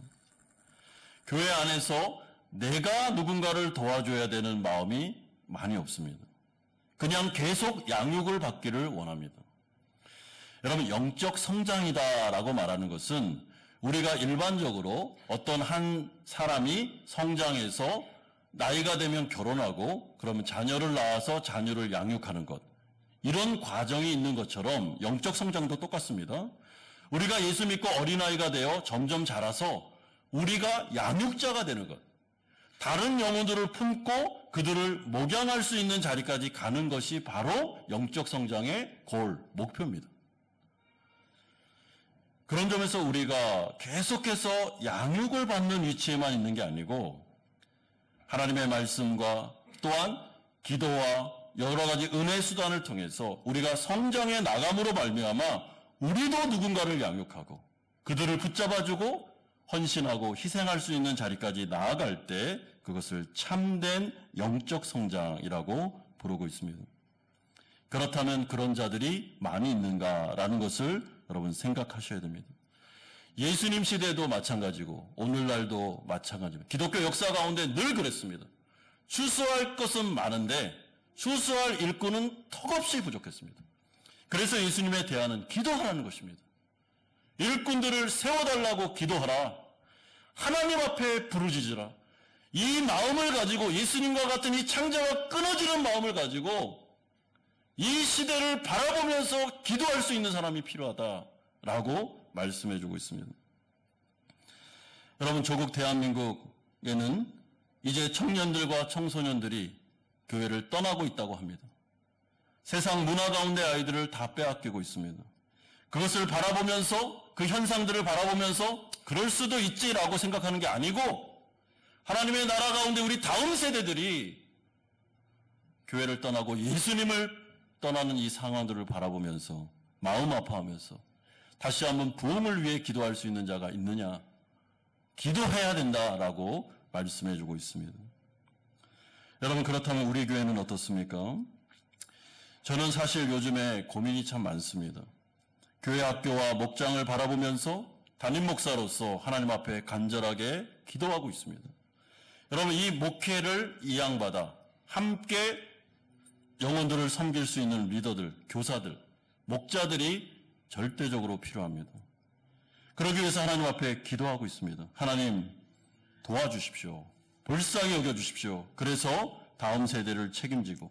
교회 안에서 내가 누군가를 도와줘야 되는 마음이 많이 없습니다. 그냥 계속 양육을 받기를 원합니다. 여러분, 영적 성장이다라고 말하는 것은 우리가 일반적으로 어떤 한 사람이 성장해서 나이가 되면 결혼하고 그러면 자녀를 낳아서 자녀를 양육하는 것, 이런 과정이 있는 것처럼 영적 성장도 똑같습니다. 우리가 예수 믿고 어린아이가 되어 점점 자라서 우리가 양육자가 되는 것, 다른 영혼들을 품고 그들을 목양할 수 있는 자리까지 가는 것이 바로 영적 성장의 골, 목표입니다. 그런 점에서 우리가 계속해서 양육을 받는 위치에만 있는 게 아니고 하나님의 말씀과 또한 기도와 여러 가지 은혜 수단을 통해서 우리가 성장해 나감으로 말미암아 우리도 누군가를 양육하고 그들을 붙잡아주고 헌신하고 희생할 수 있는 자리까지 나아갈 때 그것을 참된 영적 성장이라고 부르고 있습니다. 그렇다면 그런 자들이 많이 있는가라는 것을 여러분 생각하셔야 됩니다. 예수님 시대도 마찬가지고 오늘날도 마찬가지입니다. 기독교 역사 가운데 늘 그랬습니다. 추수할 것은 많은데 추수할 일꾼은 턱없이 부족했습니다. 그래서 예수님의 대안은 기도하라는 것입니다. 일꾼들을 세워달라고 기도하라. 하나님 앞에 부르짖으라. 이 마음을 가지고 예수님과 같은 이 창자와 끊어지는 마음을 가지고 이 시대를 바라보면서 기도할 수 있는 사람이 필요하다라고 말씀해주고 있습니다. 여러분, 조국 대한민국에는 이제 청년들과 청소년들이 교회를 떠나고 있다고 합니다. 세상 문화 가운데 아이들을 다 빼앗기고 있습니다. 그것을 바라보면서 그 현상들을 바라보면서 그럴 수도 있지라고 생각하는 게 아니고 하나님의 나라 가운데 우리 다음 세대들이 교회를 떠나고 예수님을 떠나는 이 상황들을 바라보면서 마음 아파하면서 다시 한번 부흥을 위해 기도할 수 있는 자가 있느냐, 기도해야 된다라고 말씀해주고 있습니다. 여러분, 그렇다면 우리 교회는 어떻습니까? 저는 사실 요즘에 고민이 참 많습니다. 교회 학교와 목장을 바라보면서 담임 목사로서 하나님 앞에 간절하게 기도하고 있습니다. 여러분, 이 목회를 이양받아 함께 영혼들을 섬길 수 있는 리더들, 교사들, 목자들이 절대적으로 필요합니다. 그러기 위해서 하나님 앞에 기도하고 있습니다. 하나님, 도와주십시오. 불쌍히 여겨주십시오. 그래서 다음 세대를 책임지고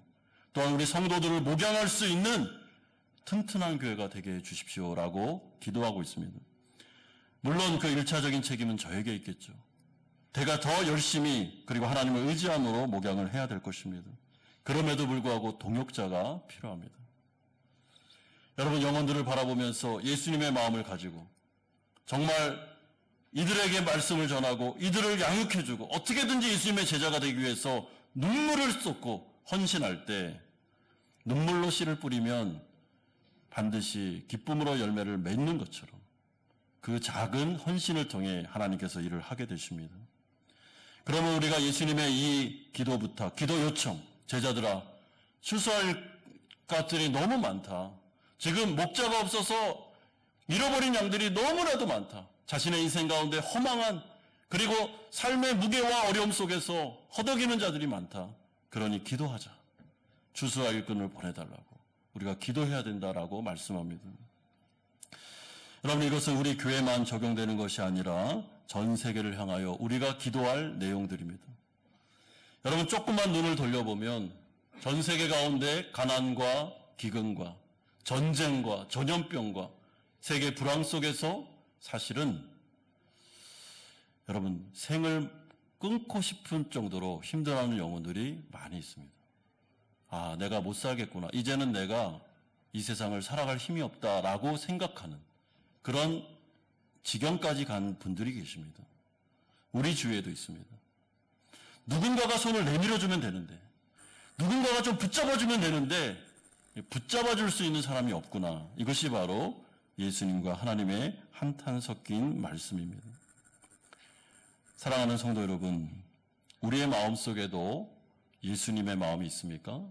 또한 우리 성도들을 목양할 수 있는 튼튼한 교회가 되게 해주십시오라고 기도하고 있습니다. 물론 그 1차적인 책임은 저에게 있겠죠. 내가 더 열심히 그리고 하나님을 의지함으로 목양을 해야 될 것입니다. 그럼에도 불구하고 동역자가 필요합니다. 여러분, 영혼들을 바라보면서 예수님의 마음을 가지고 정말 이들에게 말씀을 전하고 이들을 양육해주고 어떻게든지 예수님의 제자가 되기 위해서 눈물을 쏟고 헌신할 때 눈물로 씨를 뿌리면 반드시 기쁨으로 열매를 맺는 것처럼 그 작은 헌신을 통해 하나님께서 일을 하게 되십니다. 그러면 우리가 예수님의 이 기도 부탁, 기도 요청, 제자들아, 추수할 것들이 너무 많다. 지금 목자가 없어서 잃어버린 양들이 너무나도 많다. 자신의 인생 가운데 허망한 그리고 삶의 무게와 어려움 속에서 허덕이는 자들이 많다. 그러니 기도하자. 추수할 일꾼을 보내달라고 우리가 기도해야 된다라고 말씀합니다. 여러분, 이것은 우리 교회만 적용되는 것이 아니라 전 세계를 향하여 우리가 기도할 내용들입니다. 여러분, 조금만 눈을 돌려보면 전 세계 가운데 가난과 기근과 전쟁과 전염병과 세계 불황 속에서 사실은 여러분 생을 끊고 싶은 정도로 힘들어하는 영혼들이 많이 있습니다. 아, 내가 못 살겠구나. 이제는 내가 이 세상을 살아갈 힘이 없다라고 생각하는 그런 지경까지 간 분들이 계십니다. 우리 주위에도 있습니다. 누군가가 손을 내밀어주면 되는데, 누군가가 좀 붙잡아주면 되는데 붙잡아줄 수 있는 사람이 없구나. 이것이 바로 예수님과 하나님의 한탄 섞인 말씀입니다. 사랑하는 성도 여러분, 우리의 마음속에도 예수님의 마음이 있습니까?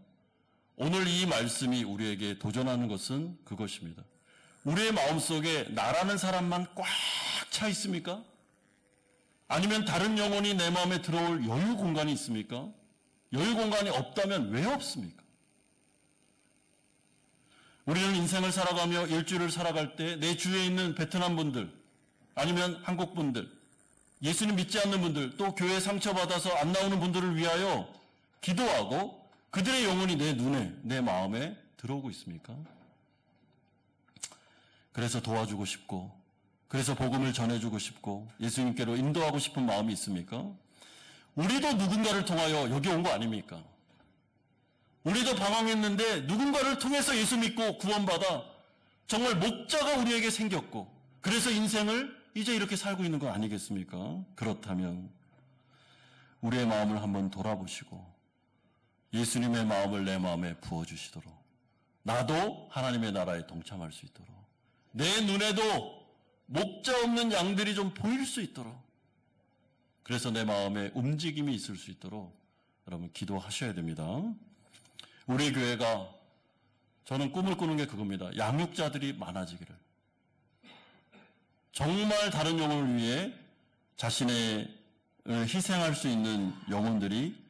오늘 이 말씀이 우리에게 도전하는 것은 그것입니다. 우리의 마음속에 나라는 사람만 꽉 차 있습니까? 아니면 다른 영혼이 내 마음에 들어올 여유 공간이 있습니까? 여유 공간이 없다면 왜 없습니까? 우리는 인생을 살아가며 일주일을 살아갈 때 내 주위에 있는 베트남 분들, 아니면 한국 분들, 예수님 믿지 않는 분들, 또 교회 상처받아서 안 나오는 분들을 위하여 기도하고 그들의 영혼이 내 눈에, 내 마음에 들어오고 있습니까? 그래서 도와주고 싶고, 그래서 복음을 전해주고 싶고, 예수님께로 인도하고 싶은 마음이 있습니까? 우리도 누군가를 통하여 여기 온 거 아닙니까? 우리도 방황했는데 누군가를 통해서 예수 믿고 구원받아 정말 목자가 우리에게 생겼고, 그래서 인생을 이제 이렇게 살고 있는 거 아니겠습니까? 그렇다면 우리의 마음을 한번 돌아보시고 예수님의 마음을 내 마음에 부어주시도록, 나도 하나님의 나라에 동참할 수 있도록, 내 눈에도 목자 없는 양들이 좀 보일 수 있도록, 그래서 내 마음에 움직임이 있을 수 있도록 여러분 기도하셔야 됩니다. 우리 교회가, 저는 꿈을 꾸는 게 그겁니다. 양육자들이 많아지기를. 정말 다른 영혼을 위해 자신의 희생할 수 있는 영혼들이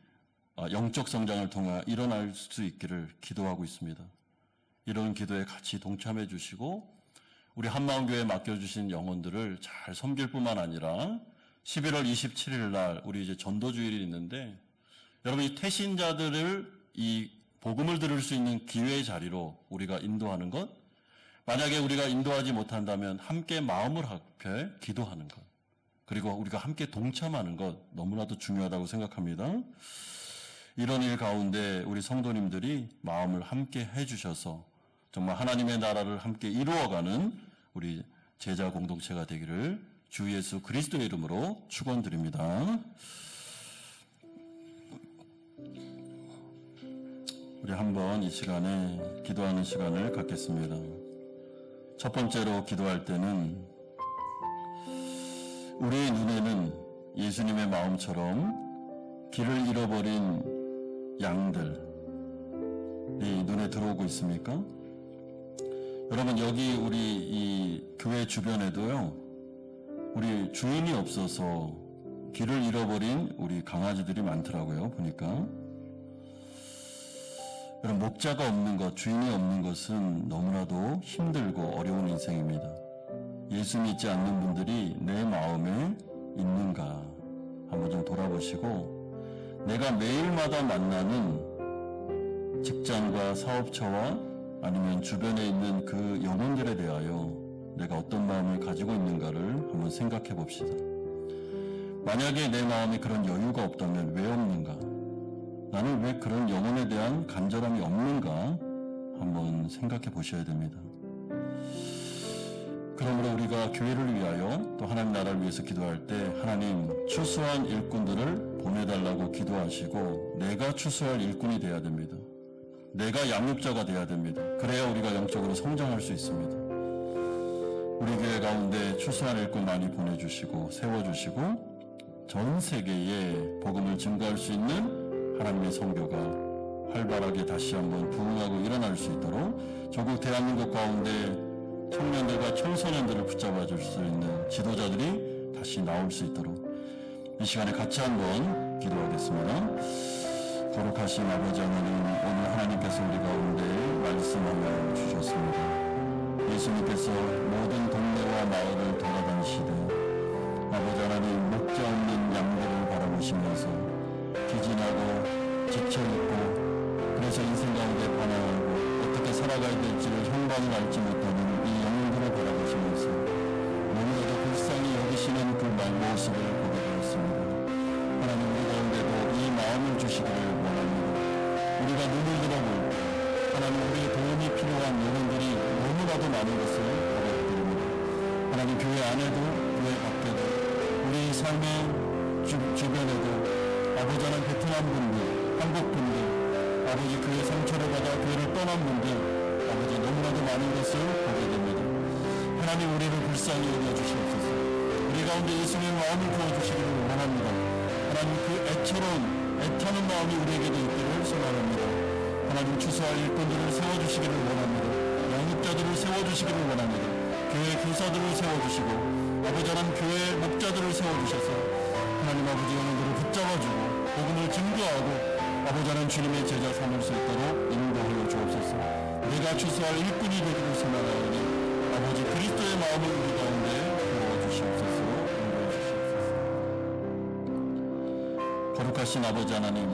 영적 성장을 통해 일어날 수 있기를 기도하고 있습니다. 이런 기도에 같이 동참해 주시고 우리 한마음교회에 맡겨주신 영혼들을 잘 섬길 뿐만 아니라 11월 27일 날 우리 이제 전도주일이 있는데, 여러분 이 태신자들을 이 복음을 들을 수 있는 기회의 자리로 우리가 인도하는 것, 만약에 우리가 인도하지 못한다면 함께 마음을 합해 기도하는 것, 그리고 우리가 함께 동참하는 것 너무나도 중요하다고 생각합니다. 이런 일 가운데 우리 성도님들이 마음을 함께 해주셔서 정말 하나님의 나라를 함께 이루어가는 우리 제자 공동체가 되기를 주 예수 그리스도의 이름으로 축원드립니다. 우리 한번 이 시간에 기도하는 시간을 갖겠습니다. 첫 번째로 기도할 때는 우리의 눈에는 예수님의 마음처럼 길을 잃어버린 양들이 눈에 들어오고 있습니까? 여러분 여기 우리 이 교회 주변에도요, 우리 주인이 없어서 길을 잃어버린 우리 강아지들이 많더라고요. 보니까 여러분 목자가 없는 것, 주인이 없는 것은 너무나도 힘들고 어려운 인생입니다. 예수 믿지 않는 분들이 내 마음에 있는가 한번 좀 돌아보시고, 내가 매일마다 만나는 직장과 사업처와 아니면 주변에 있는 그 영혼들에 대하여 내가 어떤 마음을 가지고 있는가를 한번 생각해 봅시다. 만약에 내 마음에 그런 여유가 없다면 왜 없는가? 나는 왜 그런 영혼에 대한 간절함이 없는가? 한번 생각해 보셔야 됩니다. 그러므로 우리가 교회를 위하여 또 하나님 나라를 위해서 기도할 때 하나님 추수한 일꾼들을 보내달라고 기도하시고 내가 추수할 일꾼이 되어야 됩니다. 내가 양육자가 되어야 됩니다. 그래야 우리가 영적으로 성장할 수 있습니다. 우리 교회 가운데 추수한 일꾼 많이 보내주시고 세워주시고 전 세계에 복음을 증거할 수 있는 하나님의 선교가 활발하게 다시 한번 부흥하고 일어날 수 있도록 조국 대한민국 가운데 청년들과 청소년들을 붙잡아 줄 수 있는 지도자들이 다시 나올 수 있도록 이 시간에 같이 한번 기도하겠습니다. 거룩하신 아버지 하나님, 오늘 하나님께서 우리 가운데 말씀하여 주셨습니다. 예수님께서 모든 동네와 마을을 돌아다니시되 아버지 하나님 목자 없는 양들을 바라보시면서 기진하고 지쳐있고 그래서 인생 가운데 반항하고 어떻게 살아가야 될지를 형방을 알지 못하는 이 영혼들을 바라보시면서 너무나도 불쌍히 여기시는 그 모습을 보게 되었습니다. 하나님 우리 가운데도 이 마음을 주시기를 원합니다. 우리가 눈을 들어볼 때 하나님 우리의 도움이 필요한 영혼들이 너무나도 많은 것을 보게 됩니다. 하나님 교회 안에도 교회 밖에도 우리 삶의 주변에도 아버지 하나님 베트남 분들, 한국 분들, 아버지 교회 상처를 받아 교회를 떠난 분들, 아버지 너무나도 많은 것을 보게 됩니다. 하나님 우리를 불쌍히 여겨주시옵소서. 우리 가운데 예수님의 마음을 부어주시기를 원합니다. 하나님 그 애타는 마음이 우리에게도 있기를 소망합니다. 하나님 추수할 일꾼들을 세워주시기를 원합니다. 양육자들을 세워주시기를 원합니다. 교회 교사들을 세워주시고 아버지 하나님 교회 목자들을 세워주셔서 하나님 아버지 영혼들을 붙잡아주고 복음을 증거하고 아버지 하나님 주님의 제자 삼을 수 있도록 인도하여 주옵소서. 내가 추수할 일꾼이 되기를 소망하오니 아버지 그리스도의 마음을 우리 가운데 부어주시옵소서. 인도해 주시옵소서. 거룩하신 아버지 하나님,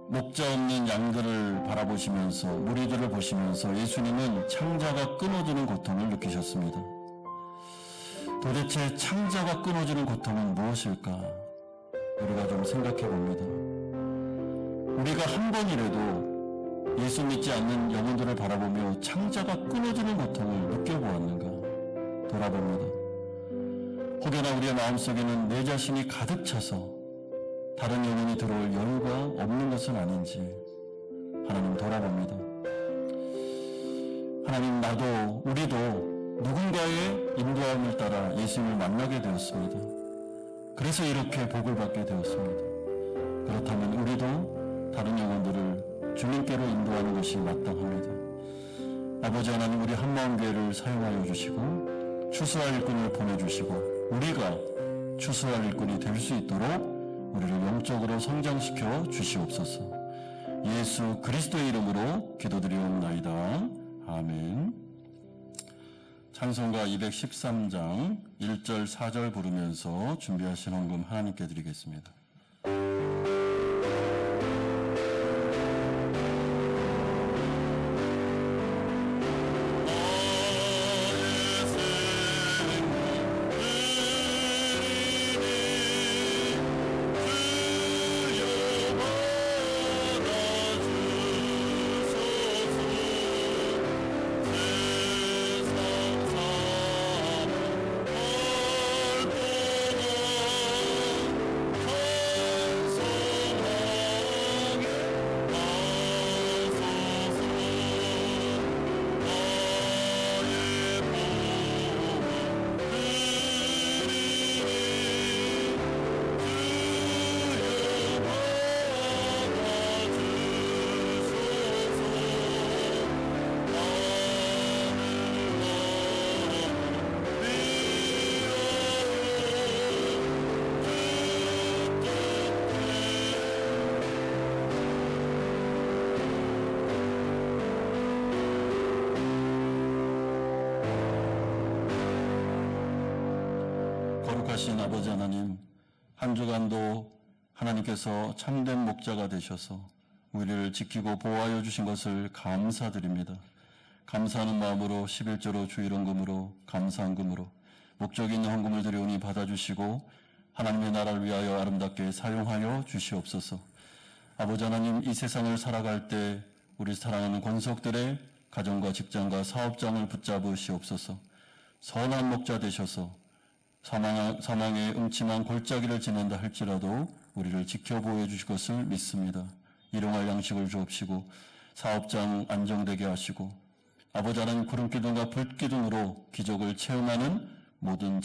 목자 없는 양들을 바라보시면서 무리들을 보시면서 예수님은 창자가 끊어지는 고통을 느끼셨습니다. 도대체 창자가 끊어지는 고통은 무엇일까? 우리가 좀 생각해 봅니다. 우리가 한 번이라도 예수 믿지 않는 영혼들을 바라보며 창자가 끊어지는 고통을 느껴보았는가? 돌아봅니다. 혹여나 우리의 마음속에는 내 자신이 가득 차서 다른 영혼이 들어올 여유가 없는 것은 아닌지 하나님 돌아봅니다. 하나님 나도 우리도 누군가의 인도함을 따라 예수님을 만나게 되었습니다. 그래서 이렇게 복을 받게 되었습니다. 그렇다면 우리도 다른 영혼들을 주님께로 인도하는 것이 마땅합니다. 아버지 하나님 우리 한마음교회를 사용하여 주시고 추수할 일꾼을 보내주시고 우리가 추수할 일꾼이 될 수 있도록 우리를 영적으로 성장시켜 주시옵소서. 예수 그리스도의 이름으로 기도드리옵나이다. 아멘. 찬송가 213장 1절 4절 부르면서 준비하신 헌금 하나님께 드리겠습니다. 거룩하신 아버지 하나님, 한 주간도 하나님께서 참된 목자가 되셔서 우리를 지키고 보호하여 주신 것을 감사드립니다. 감사하는 마음으로 11조로 주일헌금으로 감사한금으로 목적 있는 헌금을 드려오니 받아주시고 하나님의 나라를 위하여 아름답게 사용하여 주시옵소서. 아버지 하나님, 이 세상을 살아갈 때 우리 사랑하는 권속들의 가정과 직장과 사업장을 붙잡으시옵소서. 선한 목자 되셔서 사망의 음침한 골짜기를 지난다 할지라도 우리를 지켜보여 주실 것을 믿습니다. 일용할 양식을 주옵시고 사업장 안정되게 하시고 아버지 하나님, 구름기둥과 불기둥으로 기적을 체험하는 모든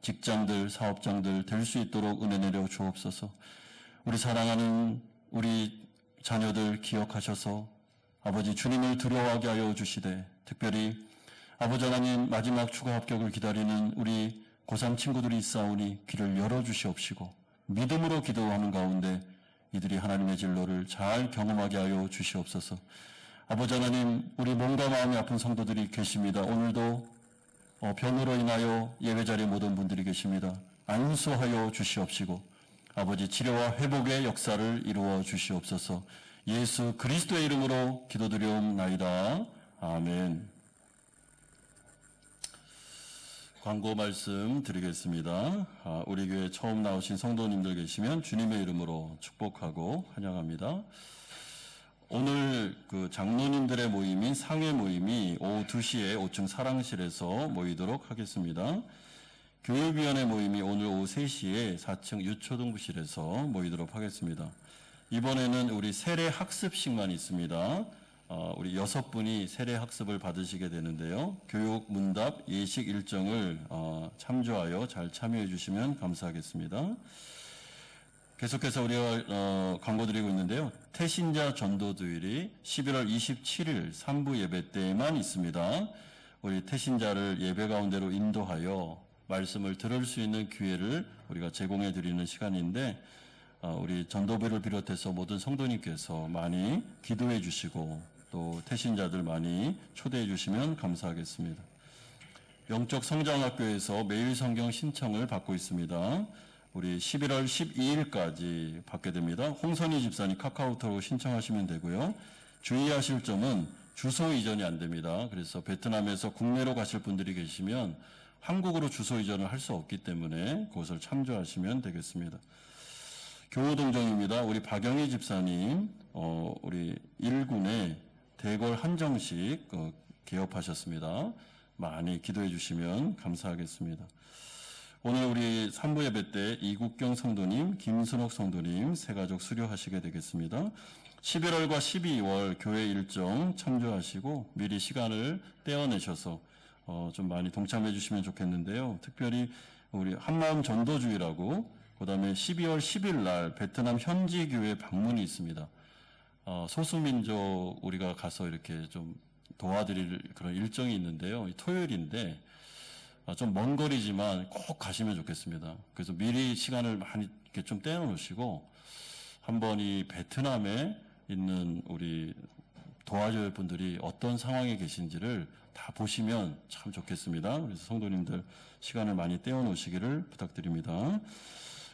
직장들, 사업장들 될 수 있도록 은혜 내려 주옵소서. 우리 사랑하는 우리 자녀들 기억하셔서 아버지 주님을 두려워하게 하여 주시되, 특별히 아버지 하나님, 마지막 추가 합격을 기다리는 우리 고3 친구들이 있사오니 귀를 열어주시옵시고 믿음으로 기도하는 가운데 이들이 하나님의 진로를 잘 경험하게 하여 주시옵소서. 아버지 하나님, 우리 몸과 마음이 아픈 성도들이 계십니다. 오늘도 병으로 인하여 예배자리에 모든 분들이 계십니다. 안수하여 주시옵시고 아버지 치료와 회복의 역사를 이루어 주시옵소서. 예수 그리스도의 이름으로 기도드리옵나이다. 아멘. 광고 말씀 드리겠습니다. 우리 교회 처음 나오신 성도님들 계시면 주님의 이름으로 축복하고 환영합니다. 오늘 그 장로님들의 모임인 상회 모임이 오후 2시에 5층 사랑실에서 모이도록 하겠습니다. 교육위원회 모임이 오늘 오후 3시에 4층 유초등부실에서 모이도록 하겠습니다. 이번에는 우리 세례 학습식만 있습니다. 우리 6분이 세례 학습을 받으시게 되는데요. 교육 문답 예식 일정을 참조하여 잘 참여해 주시면 감사하겠습니다. 계속해서 우리가 광고 드리고 있는데요. 태신자 전도주일이 11월 27일 3부 예배 때에만 있습니다. 우리 태신자를 예배 가운데로 인도하여 말씀을 들을 수 있는 기회를 우리가 제공해 드리는 시간인데, 우리 전도부를 비롯해서 모든 성도님께서 많이 기도해 주시고 또 태신자들 많이 초대해 주시면 감사하겠습니다. 영적 성장학교에서 매일 성경 신청을 받고 있습니다. 우리 11월 12일까지 받게 됩니다. 홍선희 집사님 카카오톡으로 신청하시면 되고요. 주의하실 점은 주소 이전이 안 됩니다. 그래서 베트남에서 국내로 가실 분들이 계시면 한국으로 주소 이전을 할 수 없기 때문에 그것을 참조하시면 되겠습니다. 교우동정입니다. 우리 박영희 집사님, 우리 1군에 대궐 한정식 개업하셨습니다. 많이 기도해 주시면 감사하겠습니다. 오늘 우리 3부 예배 때 이국경 성도님, 김순옥 성도님 새가족 수료하시게 되겠습니다. 11월과 12월 교회 일정 참조하시고 미리 시간을 떼어내셔서 좀 많이 동참해 주시면 좋겠는데요. 특별히 우리 한마음 전도주의라고, 그 다음에 12월 10일 날 베트남 현지 교회 방문이 있습니다. 소수민족 우리가 가서 이렇게 좀 도와드릴 그런 일정이 있는데요. 토요일인데 좀 먼 거리지만 꼭 가시면 좋겠습니다. 그래서 미리 시간을 많이 이렇게 좀 떼어놓으시고 한번 이 베트남에 있는 우리 도와줘야 할 분들이 어떤 상황에 계신지를 다 보시면 참 좋겠습니다. 그래서 성도님들 시간을 많이 떼어놓으시기를 부탁드립니다.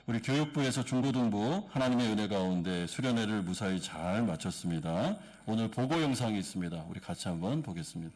우리 교육부에서 중고등부 하나님의 은혜 가운데 수련회를 무사히 잘 마쳤습니다. 오늘 보고 영상이 있습니다. 우리 같이 한번 보겠습니다.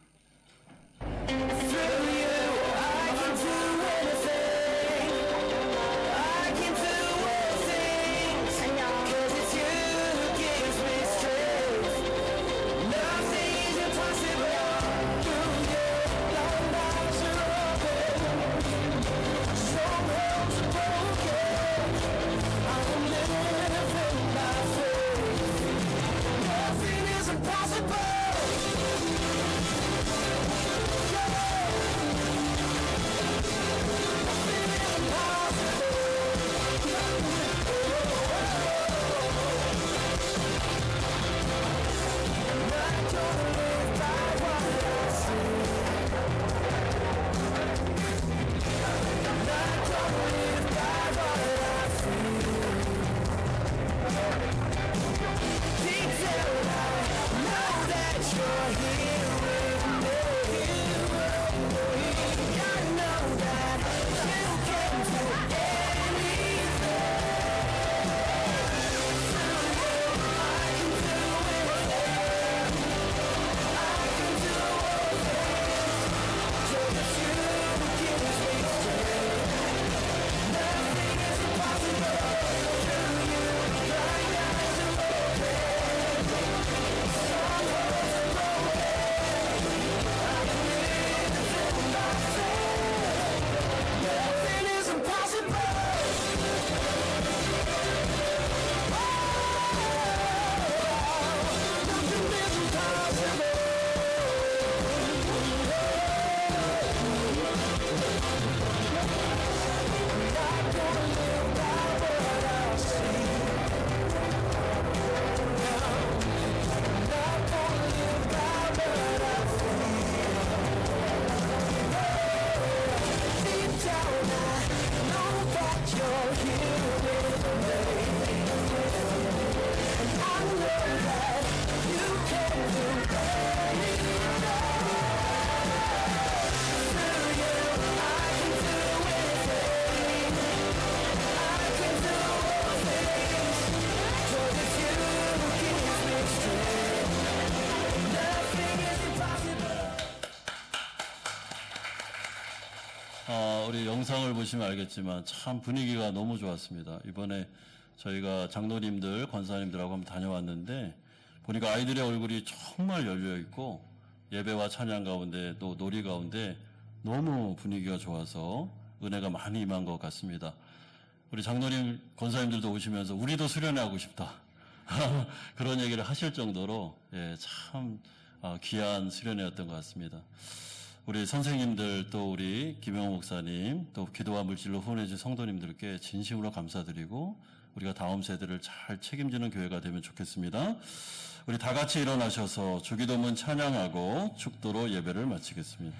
영상을 보시면 알겠지만 참 분위기가 너무 좋았습니다. 이번에 저희가 장로님들, 권사님들하고 한번 다녀왔는데 보니까 아이들의 얼굴이 정말 열려 있고 예배와 찬양 가운데 또 놀이 가운데 너무 분위기가 좋아서 은혜가 많이 임한 것 같습니다. 우리 장로님, 권사님들도 오시면서 우리도 수련회 하고 싶다. 그런 얘기를 하실 정도로 참 귀한 수련회였던 것 같습니다. 우리 선생님들 또 우리 김영호 목사님 또 기도와 물질로 후원해 주신 성도님들께 진심으로 감사드리고 우리가 다음 세대를 잘 책임지는 교회가 되면 좋겠습니다. 우리 다 같이 일어나셔서 주기도문 찬양하고 축도로 예배를 마치겠습니다.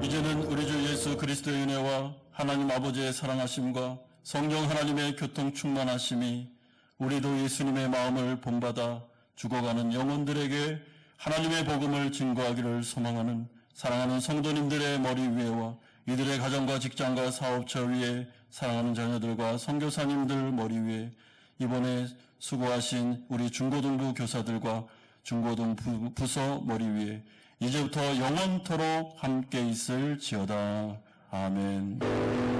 이제는 우리 주 예수 그리스도의 은혜와 하나님 아버지의 사랑하심과 성령 하나님의 교통 충만하심이 우리도 예수님의 마음을 본받아 죽어가는 영혼들에게 하나님의 복음을 증거하기를 소망하는 사랑하는 성도님들의 머리 위에와 이들의 가정과 직장과 사업처 위에 사랑하는 자녀들과 선교사님들 머리 위에 이번에 수고하신 우리 중고등부 교사들과 중고등 부서 머리 위에 이제부터 영원토록 함께 있을지어다. 아멘.